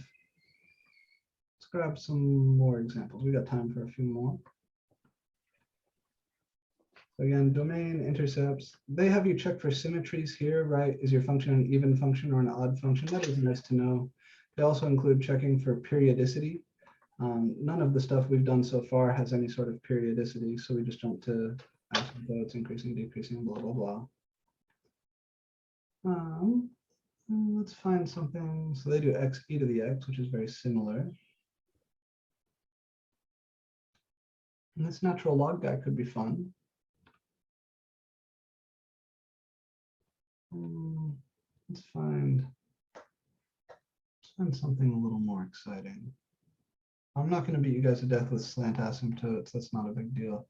Let's grab some more examples. We got time for a few more. So again, domain, intercepts, they have you check for symmetries here, right? Is your function an even function or an odd function? That is nice to know. They also include checking for periodicity. None of the stuff we've done so far has any sort of periodicity, so we just jump to asymptotes, increasing, decreasing, blah, blah, blah. Let's find something. So they do x e to the x, which is very similar. And this natural log guy could be fun. Let's find something a little more exciting. I'm not going to beat you guys to death with slant asymptotes. That's not a big deal.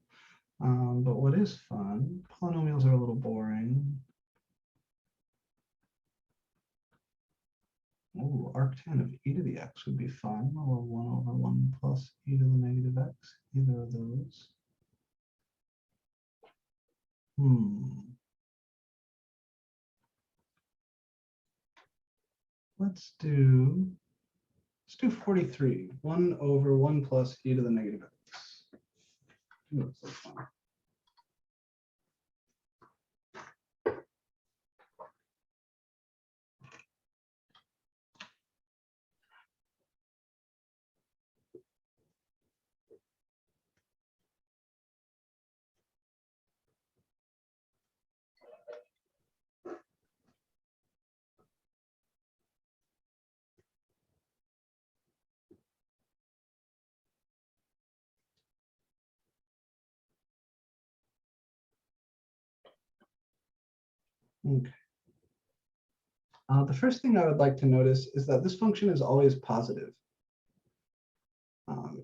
But what is fun, polynomials are a little boring. Oh, arctan of e to the x would be fun, or 1 over 1 plus e to the negative x, either of those. Let's do 43, 1 over 1 plus e to the negative x. Ooh, that's so fun. Okay. The first thing I would like to notice is that this function is always positive.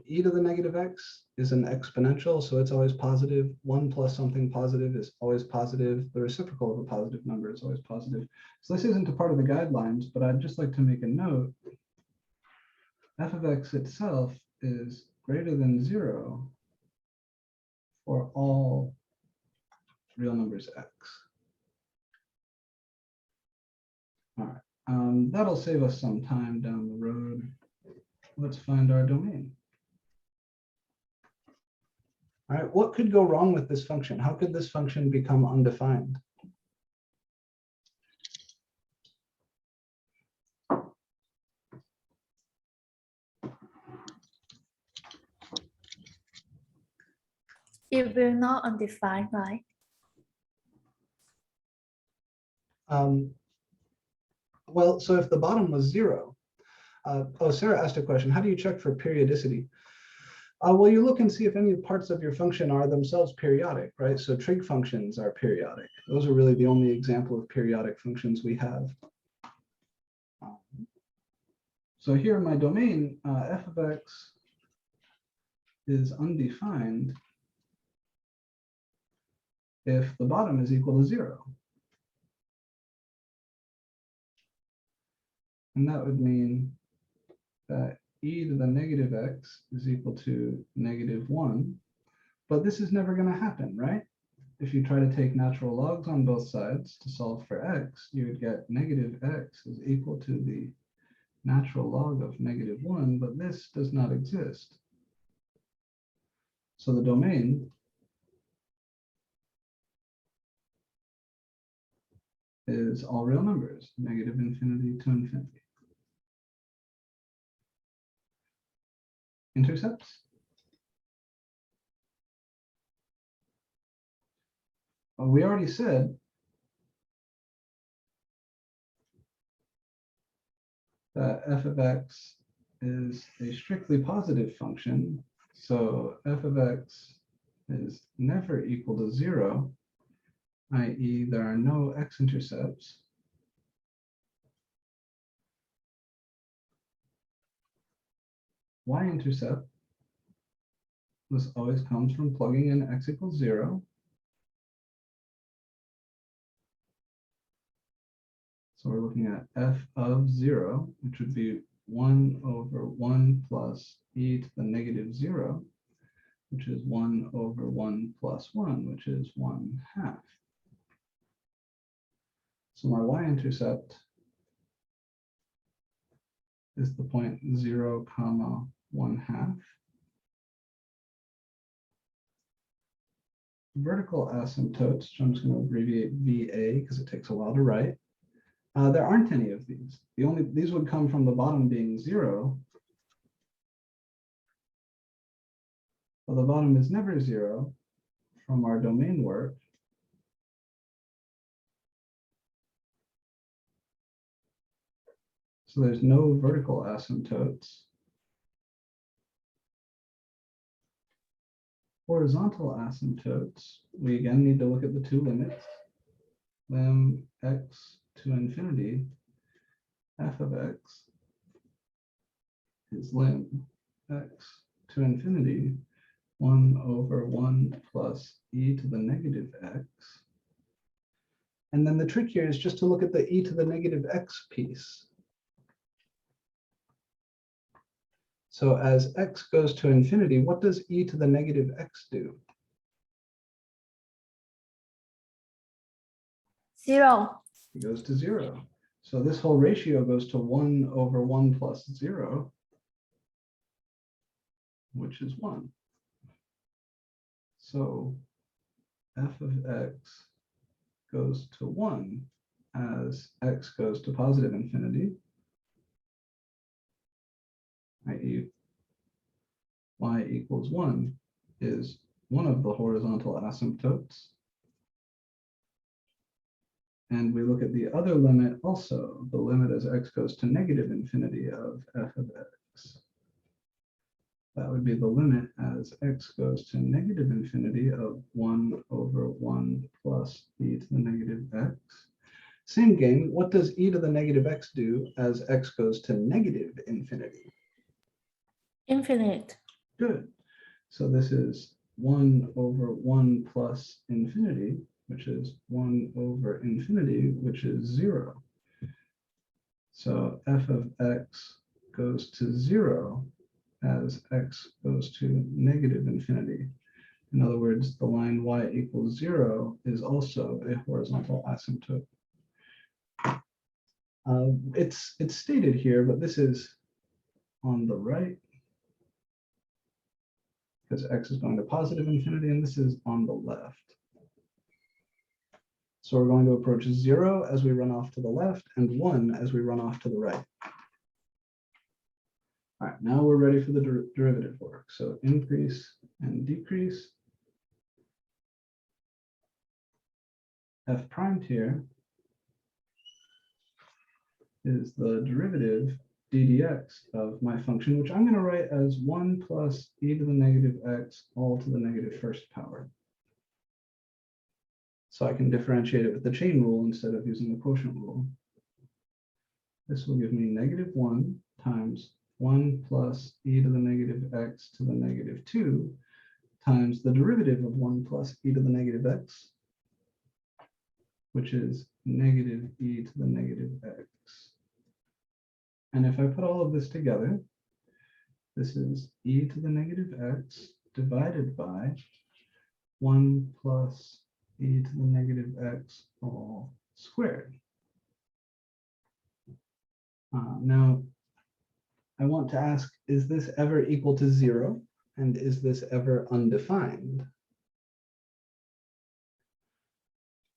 E to the negative x is an exponential, so it's always positive. 1 plus something positive is always positive. The reciprocal of a positive number is always positive. So this isn't a part of the guidelines, but I'd just like to make a note. F of x itself is greater than 0 for all real numbers x. All right, that'll save us some time down the road. Let's find our domain. All right, what could go wrong with this function? How could this function become undefined? It will not undefined, right? Well, so if the bottom was 0, oh, Sarah asked a question. How do you check for periodicity? Well, you look and see if any parts of your function are themselves periodic, right? So trig functions are periodic. Those are really the only example of periodic functions we have. So here in my domain, f of x is undefined if the bottom is equal to 0. And that would mean that e to the negative x is equal to -1. But this is never going to happen, right? If you try to take natural logs on both sides to solve for x, you would get -x is equal to the natural log of -1, but this does not exist. So the domain is all real numbers, -infinity to infinity. Intercepts? Well, we already said that f of x is a strictly positive function. So f of x is never equal to 0, i.e. there are no x-intercepts. Y-intercept, this always comes from plugging in x equals 0. So we're looking at f of 0, which would be 1 over 1 plus e to the -0, which is 1 over 1 plus 1, which is 1/2. So my y-intercept is the point 0, 1/2. Vertical asymptotes, which I'm just going to abbreviate VA because it takes a while to write. There aren't any of these. These would come from the bottom being 0. Well, the bottom is never 0 from our domain work. So there's no vertical asymptotes. Horizontal asymptotes, we again need to look at the two limits. Lim x to infinity, f of x is lim x to infinity 1 over 1 plus e to the -x. And then the trick here is just to look at the e to the -x piece. So as x goes to infinity, what does e to the -x do? 0. It goes to 0. So this whole ratio goes to 1 over 1 plus 0, which is 1. So f of x goes to 1 as x goes to positive infinity, i.e. y equals 1 is one of the horizontal asymptotes. And we look at the other limit also, the limit as x goes to -infinity of f of x. That would be the limit as x goes to -infinity of 1 over 1 plus e to the -x. Same game, what does e to the -x do as x goes to -infinity? Infinite. Good. So this is 1 over 1 plus infinity, which is 1 over infinity, which is 0. So f of x goes to 0 as x goes to -infinity. In other words, the line y equals 0 is also a horizontal asymptote. It's stated here, but this is on the right, because x is going to positive infinity, and this is on the left. So we're going to approach 0 as we run off to the left and 1 as we run off to the right. All right, now we're ready for the derivative work. So increase and decrease. F primed here is the derivative ddx of my function, which I'm going to write as 1 plus e to the negative x all to the negative first power. So I can differentiate it with the chain rule instead of using the quotient rule. This will give me -1 times 1 plus e to the negative x to the negative 2 times the derivative of 1 plus e to the negative x, which is negative e to the negative x. And if I put all of this together, this is e to the negative x divided by 1 plus e to the negative x all squared. Now, I want to ask, is this ever equal to 0? And is this ever undefined?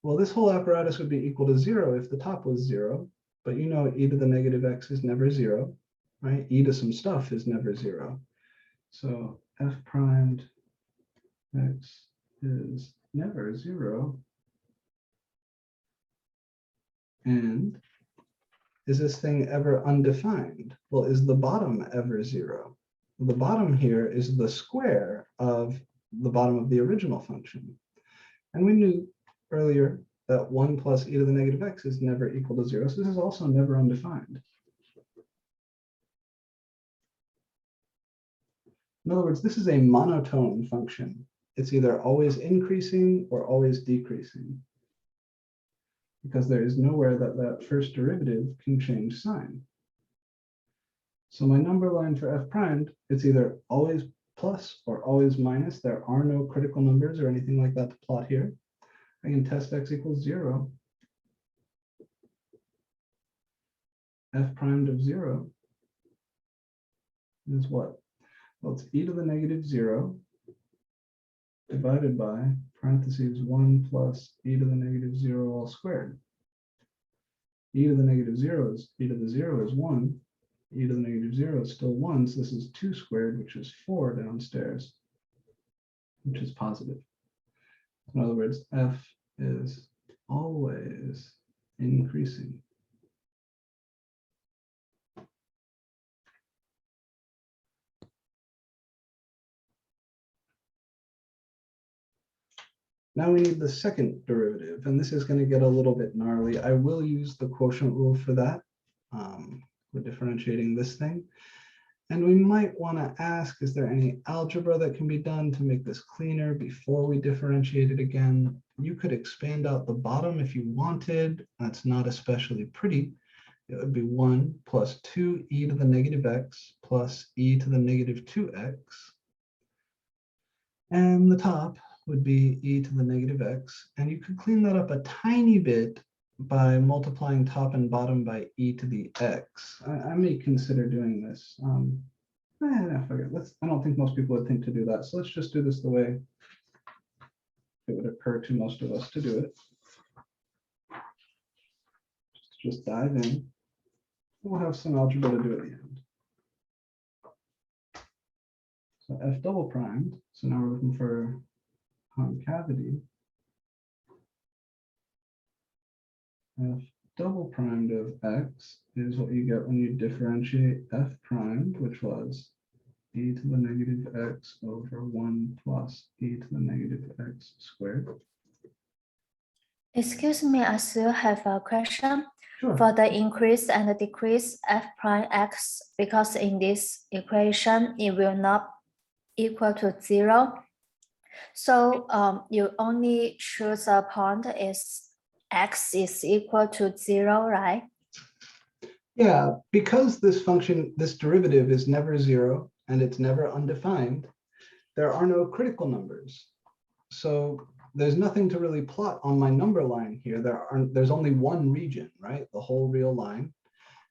Well, this whole apparatus would be equal to 0 if the top was 0, but you know e to the negative x is never 0, right? E to some stuff is never 0. So f primed x is never 0. And is this thing ever undefined? Well, is the bottom ever 0? The bottom here is the square of the bottom of the original function. And we knew earlier that 1 plus e to the negative x is never equal to 0. So this is also never undefined. In other words, this is a monotone function. It's either always increasing or always decreasing, because there is nowhere that that first derivative can change sign. So my number line for f primed, it's either always plus or always minus. There are no critical numbers or anything like that to plot here. I can test x equals 0. F primed of 0 is what? Well, it's e to the negative 0 divided by parentheses 1 plus e to the negative 0 all squared. E to the negative 0 is e to the 0 is 1. E to the negative 0 is still 1. So this is 2 squared, which is 4 downstairs, which is positive. In other words, f is always increasing. Now we need the second derivative, and this is going to get a little bit gnarly. I will use the quotient rule for that. We're differentiating this thing. And we might want to ask, is there any algebra that can be done to make this cleaner before we differentiate it again? You could expand out the bottom if you wanted. That's not especially pretty. It would be 1 plus 2e to the negative x plus e to the negative 2x. And the top would be e to the negative x. And you could clean that up a tiny bit by multiplying top and bottom by e to the x. I may consider doing this. Forget. I don't think most people would think to do that. So let's just do this the way it would occur to most of us to do it. Just dive in. We'll have some algebra to do at the end. So f double primed. So now we're looking for concavity. F double primed of x is what you get when you differentiate f primed, which was e to the negative x over 1 plus e to the negative x squared. Excuse me, I still have a question. Sure. For the increase and the decrease f prime x, because in this equation, it will not equal to 0. So you only choose a point is x is equal to 0, right? Yeah, because this function, this derivative is never 0 and it's never undefined, there are no critical numbers. So there's nothing to really plot on my number line here. There's only one region, right? The whole real line.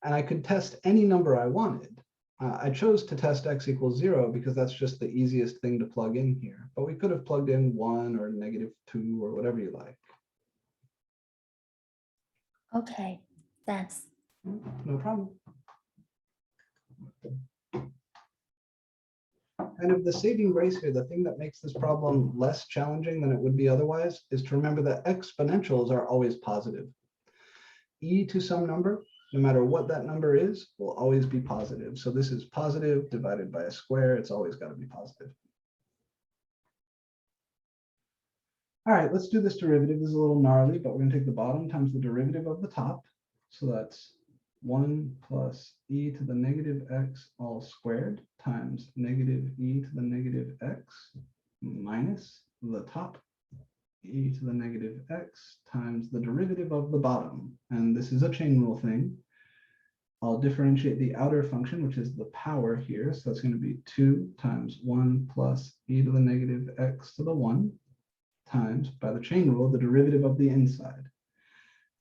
And I could test any number I wanted. I chose to test x equals 0 because that's just the easiest thing to plug in here. But we could have plugged in 1 or -2 or whatever you like. Okay, thanks. No problem. Kind of the saving grace here, the thing that makes this problem less challenging than it would be otherwise, is to remember that exponentials are always positive. E to some number, no matter what that number is, will always be positive. So this is positive divided by a square. It's always got to be positive. All right, let's do this derivative. This is a little gnarly, but we're going to take the bottom times the derivative of the top. So that's 1 plus e to the negative x all squared times negative e to the negative x minus the top e to the negative x times the derivative of the bottom. And this is a chain rule thing. I'll differentiate the outer function, which is the power here. So that's going to be 2 times 1 plus e to the negative x to the 1 times, by the chain rule, the derivative of the inside.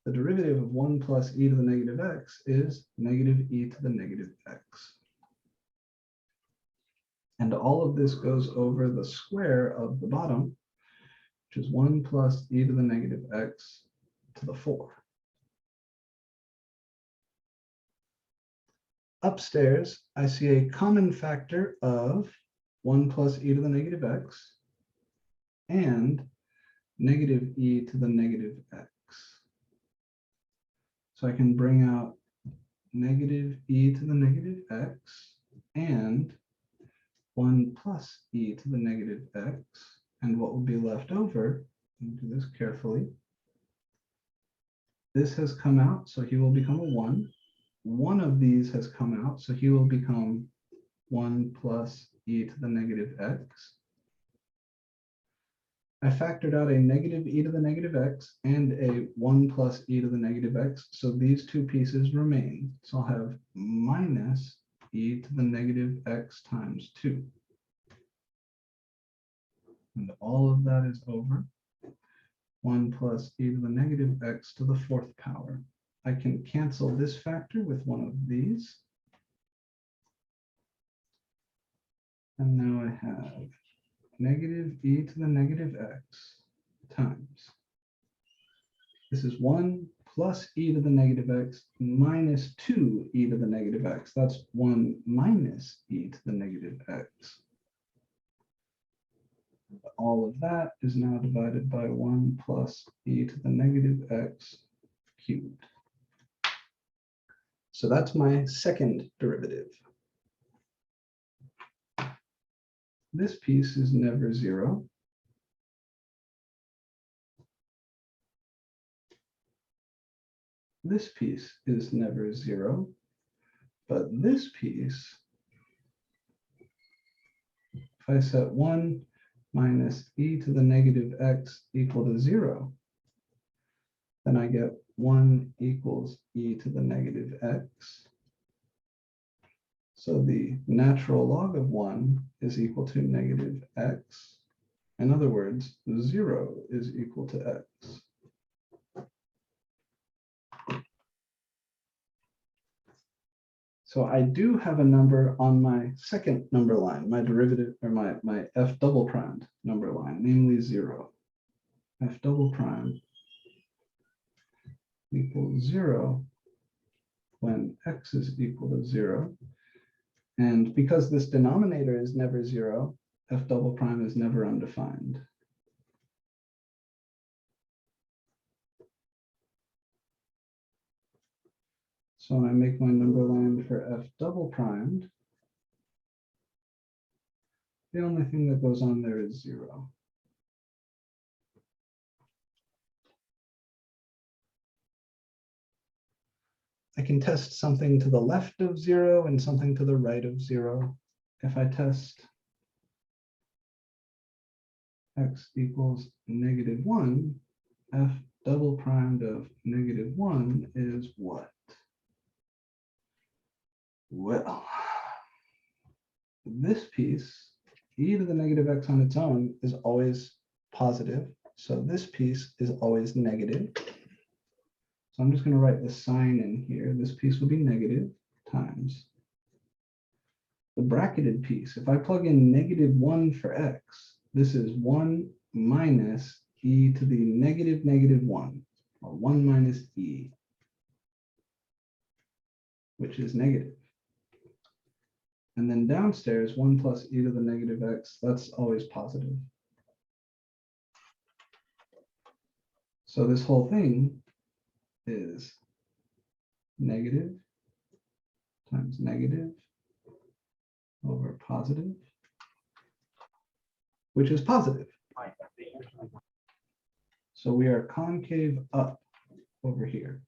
The derivative of 1 plus e to the negative x is negative e to the negative x. And all of this goes over the square of the bottom, which is 1 plus e to the negative x to the 4. Upstairs, I see a common factor of 1 plus e to the negative x and negative e to the negative x. So I can bring out negative e to the negative x and 1 plus e to the negative x. And what will be left over, and do this carefully, this has come out, so he will become a 1. One of these has come out, so he will become 1 plus e to the negative x. I factored out a negative e to the negative x and a 1 plus e to the negative x, so these two pieces remain. So I'll have minus e to the negative x times 2. And all of that is over 1 plus e to the negative x to the 4th power. I can cancel this factor with one of these. And now I have negative e to the negative x times. This is 1 plus e to the negative x minus 2 e to the negative x. That's 1 minus e to the negative x. All of that is now divided by 1 plus e to the negative x cubed. So that's my second derivative. This piece is never 0. This piece is never 0. But this piece, if I set 1 minus e to the negative x equal to 0, then I get 1 equals e to the negative x. So the natural log of 1 is equal to negative x. In other words, 0 is equal to x. So I do have a number on my second number line, my derivative, or my f double primed number line, namely 0. F double prime equals 0 when x is equal to 0. And because this denominator is never 0, f double prime is never undefined. So when I make my number line for f double primed, the only thing that goes on there is 0. I can test something to the left of 0 and something to the right of 0. If I test x equals -1, f double primed of -1 is what? Well, this piece, e to the negative x on its own, is always positive. So this piece is always negative. So I'm just going to write the sign in here. This piece will be negative times the bracketed piece. If I plug in -1 for x, this is 1 minus e to the -1, or 1 minus e, which is negative. And then downstairs, 1 plus e to the -x, that's always positive. So this whole thing is negative times negative over positive, which is positive. So we are concave up over here.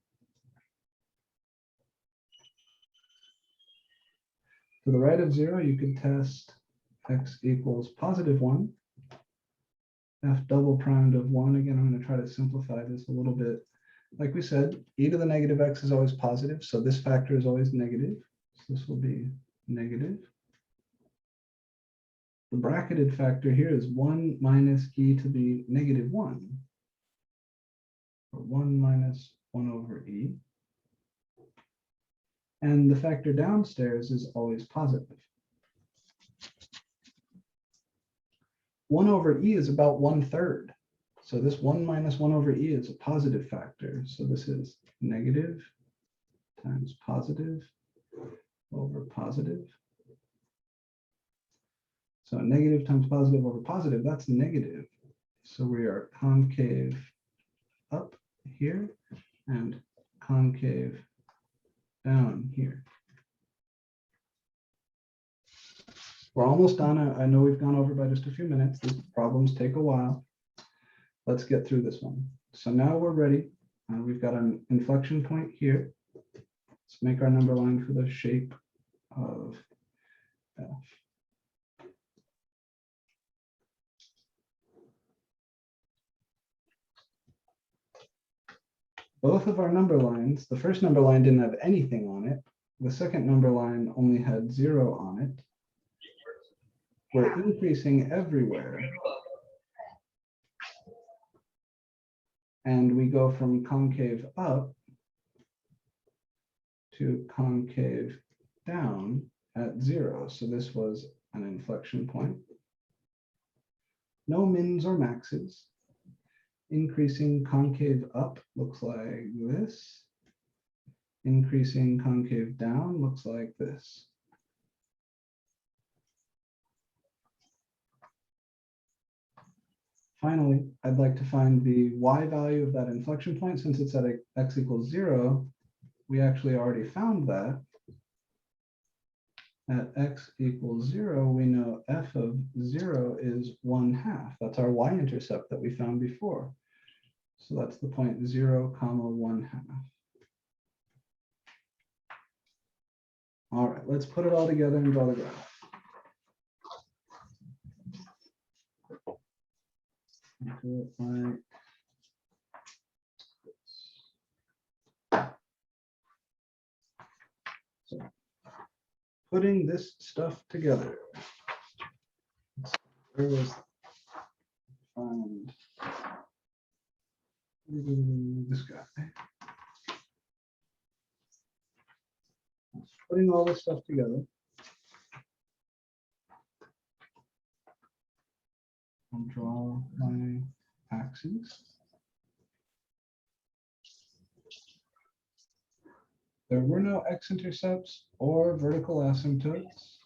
To the right of 0, you could test x equals +1, f double primed of 1. Again, I'm going to try to simplify this a little bit. Like we said, e to the -x is always positive, so this factor is always negative. So this will be negative. The bracketed factor here is 1 minus e to the -1, or 1 minus 1 over e. And the factor downstairs is always positive. 1 over e is about 1/3. So this 1 minus 1 over e is a positive factor. So this is negative times positive over positive. So negative times positive over positive, that's negative. So we are concave up here and concave down here. We're almost done. I know we've gone over by just a few minutes. These problems take a while. Let's get through this one. So now we're ready. We've got an inflection point here. Let's make our number line for the shape of f. Both of our number lines, the first number line didn't have anything on it. The second number line only had 0 on it. We're increasing everywhere. And we go from concave up to concave down at 0. So this was an inflection point. No mins or maxes. Increasing concave up looks like this. Increasing concave down looks like this. Finally, I'd like to find the y value of that inflection point. Since it's at x equals 0, we actually already found that. At x equals 0, we know f of 0 is 1/2. That's our y-intercept that we found before. So that's the point 0, 1/2. All right, let's put it all together and draw the graph. Do it like this. So, putting this stuff together. Where was this guy? Putting all this stuff together. I'll draw my axes. There were no x-intercepts or vertical asymptotes.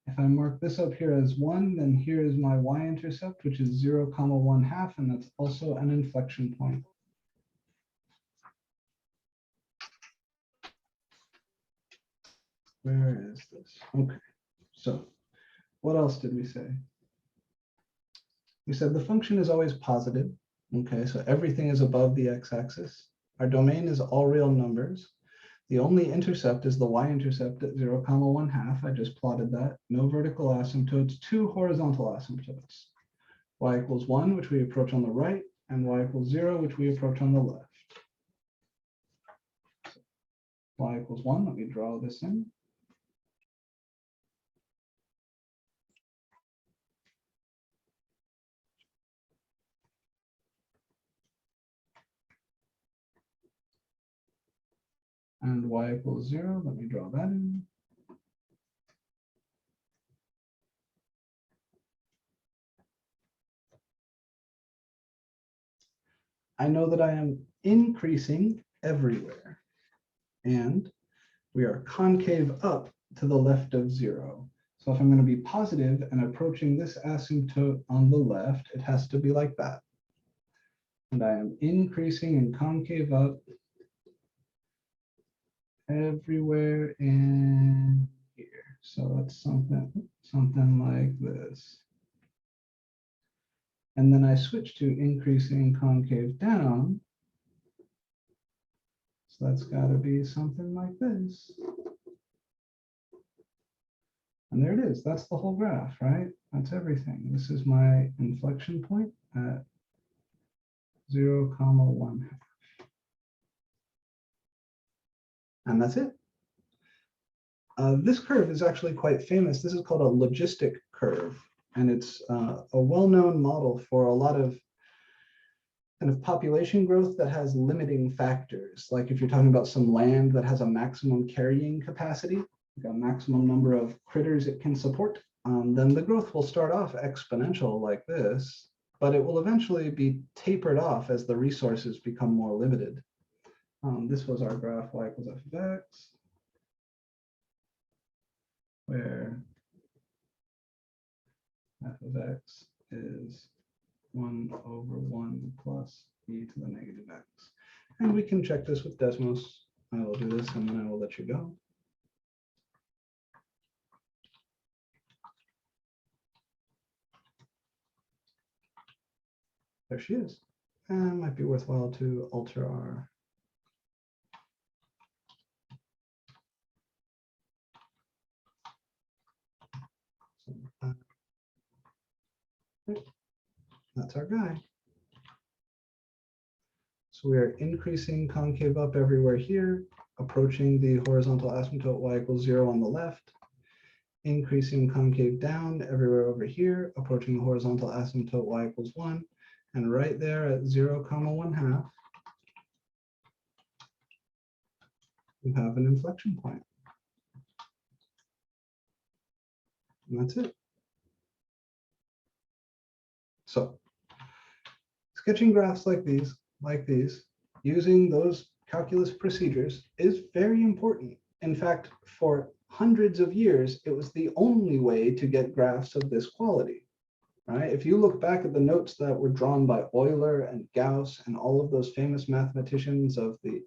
If I mark this up here as 1, then here is my y-intercept, which is 0, 1/2, and that's also an inflection point. Where is this? Okay, so what else did we say? We said the function is always positive. Okay, so everything is above the x-axis. Our domain is all real numbers. The only intercept is the y-intercept at 0, 1/2. I just plotted that. No vertical asymptotes, 2 horizontal asymptotes. Y equals 1, which we approach on the right, and y equals 0, which we approach on the left. Y equals 1, let me draw this in. and y equals 0. Let me draw that in. I know that I am increasing everywhere, and we are concave up to the left of 0. So if I'm going to be positive and approaching this asymptote on the left, it has to be like that. And I am increasing and concave up everywhere in here. So that's something like this. And then I switch to increasing concave down. So that's got to be something like this. And there it is. That's the whole graph, right? That's everything. This is my inflection point at 0, 1/2. And that's it. This curve is actually quite famous. This is called a logistic curve. And it's a well-known model for a lot of kind of population growth that has limiting factors. Like if you're talking about some land that has a maximum carrying capacity, like a maximum number of critters it can support, then the growth will start off exponential like this, but it will eventually be tapered off as the resources become more limited. This was our graph y equals f of x, where f of x is 1/1 plus e to the negative x. And we can check this with Desmos. I will do this and then I will let you go. There she is. And it might be worthwhile to alter our that's our guy. So we are increasing concave up everywhere here, approaching the horizontal asymptote y equals 0 on the left, increasing concave down everywhere over here, approaching the horizontal asymptote y equals 1, and right there at 0, 1/2, we have an inflection point. And that's it. So sketching graphs like these, using those calculus procedures is very important. In fact, for hundreds of years, it was the only way to get graphs of this quality, right? If you look back at the notes that were drawn by Euler and Gauss and all of those famous mathematicians of the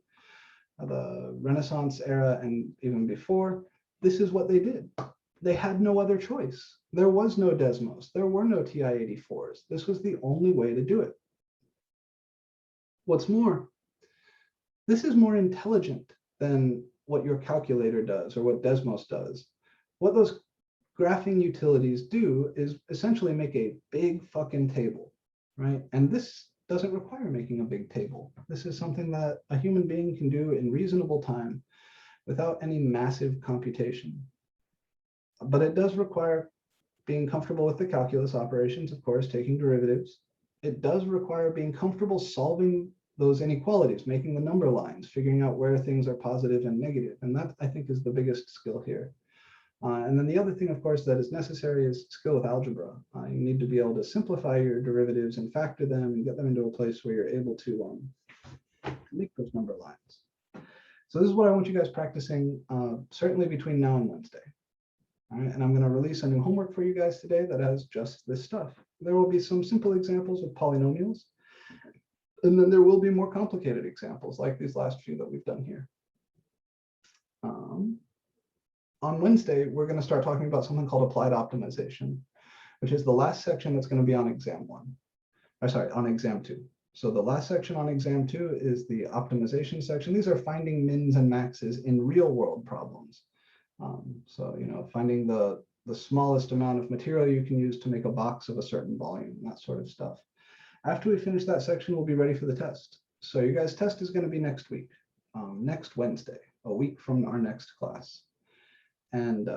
Renaissance era and even before, this is what they did. They had no other choice. There was no Desmos. There were no TI-84s. This was the only way to do it. What's more, this is more intelligent than what your calculator does or what Desmos does. What those graphing utilities do is essentially make a big fucking table, right? And this doesn't require making a big table. This is something that a human being can do in reasonable time without any massive computation. But it does require being comfortable with the calculus operations, of course, taking derivatives. It does require being comfortable solving those inequalities, making the number lines, figuring out where things are positive and negative. And that, I think, is the biggest skill here. And then the other thing, of course, that is necessary is skill with algebra. You need to be able to simplify your derivatives and factor them and get them into a place where you're able to make those number lines. So this is what I want you guys practicing, certainly between now and Wednesday. All right, and I'm going to release a new homework for you guys today that has just this stuff. There will be some simple examples of polynomials, and then there will be more complicated examples like these last few that we've done here. On Wednesday, we're going to start talking about something called applied optimization, which is the last section that's going to be on exam 1. Or sorry, on exam 2. So the last section on exam 2 is the optimization section. These are finding mins and maxes in real world problems. So, you know, finding the smallest amount of material you can use to make a box of a certain volume, that sort of stuff. After we finish that section, we'll be ready for the test. So you guys' test is going to be next week, next Wednesday, a week from our next class. And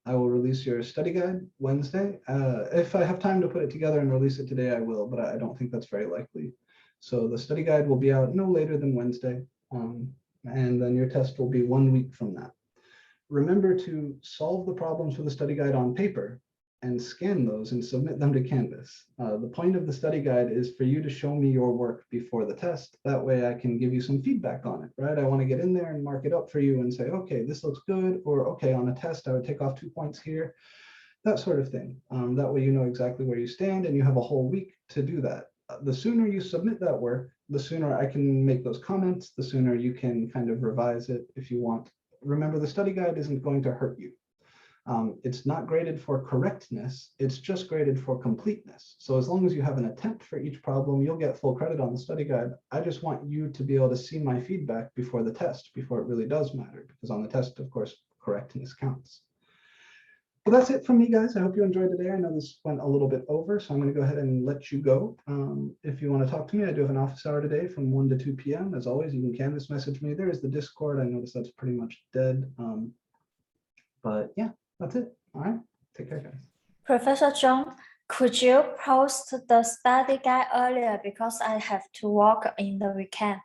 I will release your study guide Wednesday. If I have time to put it together and release it today, I will, but I don't think that's very likely. So the study guide will be out no later than Wednesday. and then your test will be 1 week from that. Remember to solve the problems for the study guide on paper and scan those and submit them to Canvas. The point of the study guide is for you to show me your work before the test. That way I can give you some feedback on it, right? I want to get in there and mark it up for you and say, okay, this looks good, or okay, on a test, I would take off 2 points here, that sort of thing. That way you know exactly where you stand and you have a whole week to do that. The sooner you submit that work, the sooner I can make those comments, the sooner you can kind of revise it if you want. Remember, the study guide isn't going to hurt you. It's not graded for correctness, it's just graded for completeness. So as long as you have an attempt for each problem, you'll get full credit on the study guide. I just want you to be able to see my feedback before the test, before it really does matter, because on the test, of course, correctness counts. Well, that's it from me, guys. I hope you enjoyed today. I know this went a little bit over, so I'm going to go ahead and let you go. If you want to talk to me, I do have an office hour today from 1 to 2 p.m. As always, you can Canvas message me. There is the Discord. I noticed that's pretty much dead. But yeah, that's it. All right. Take care, guys. Professor John, could you post the study guide earlier because I have to work in the weekend?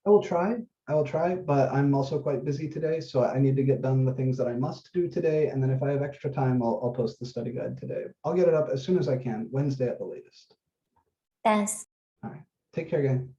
I will try, but I'm also quite busy today, so I need to get done the things that I must do today. And then if I have extra time, I'll post the study guide today. I'll get it up as soon as I can, Wednesday at the latest. Thanks. All right. Take care, again.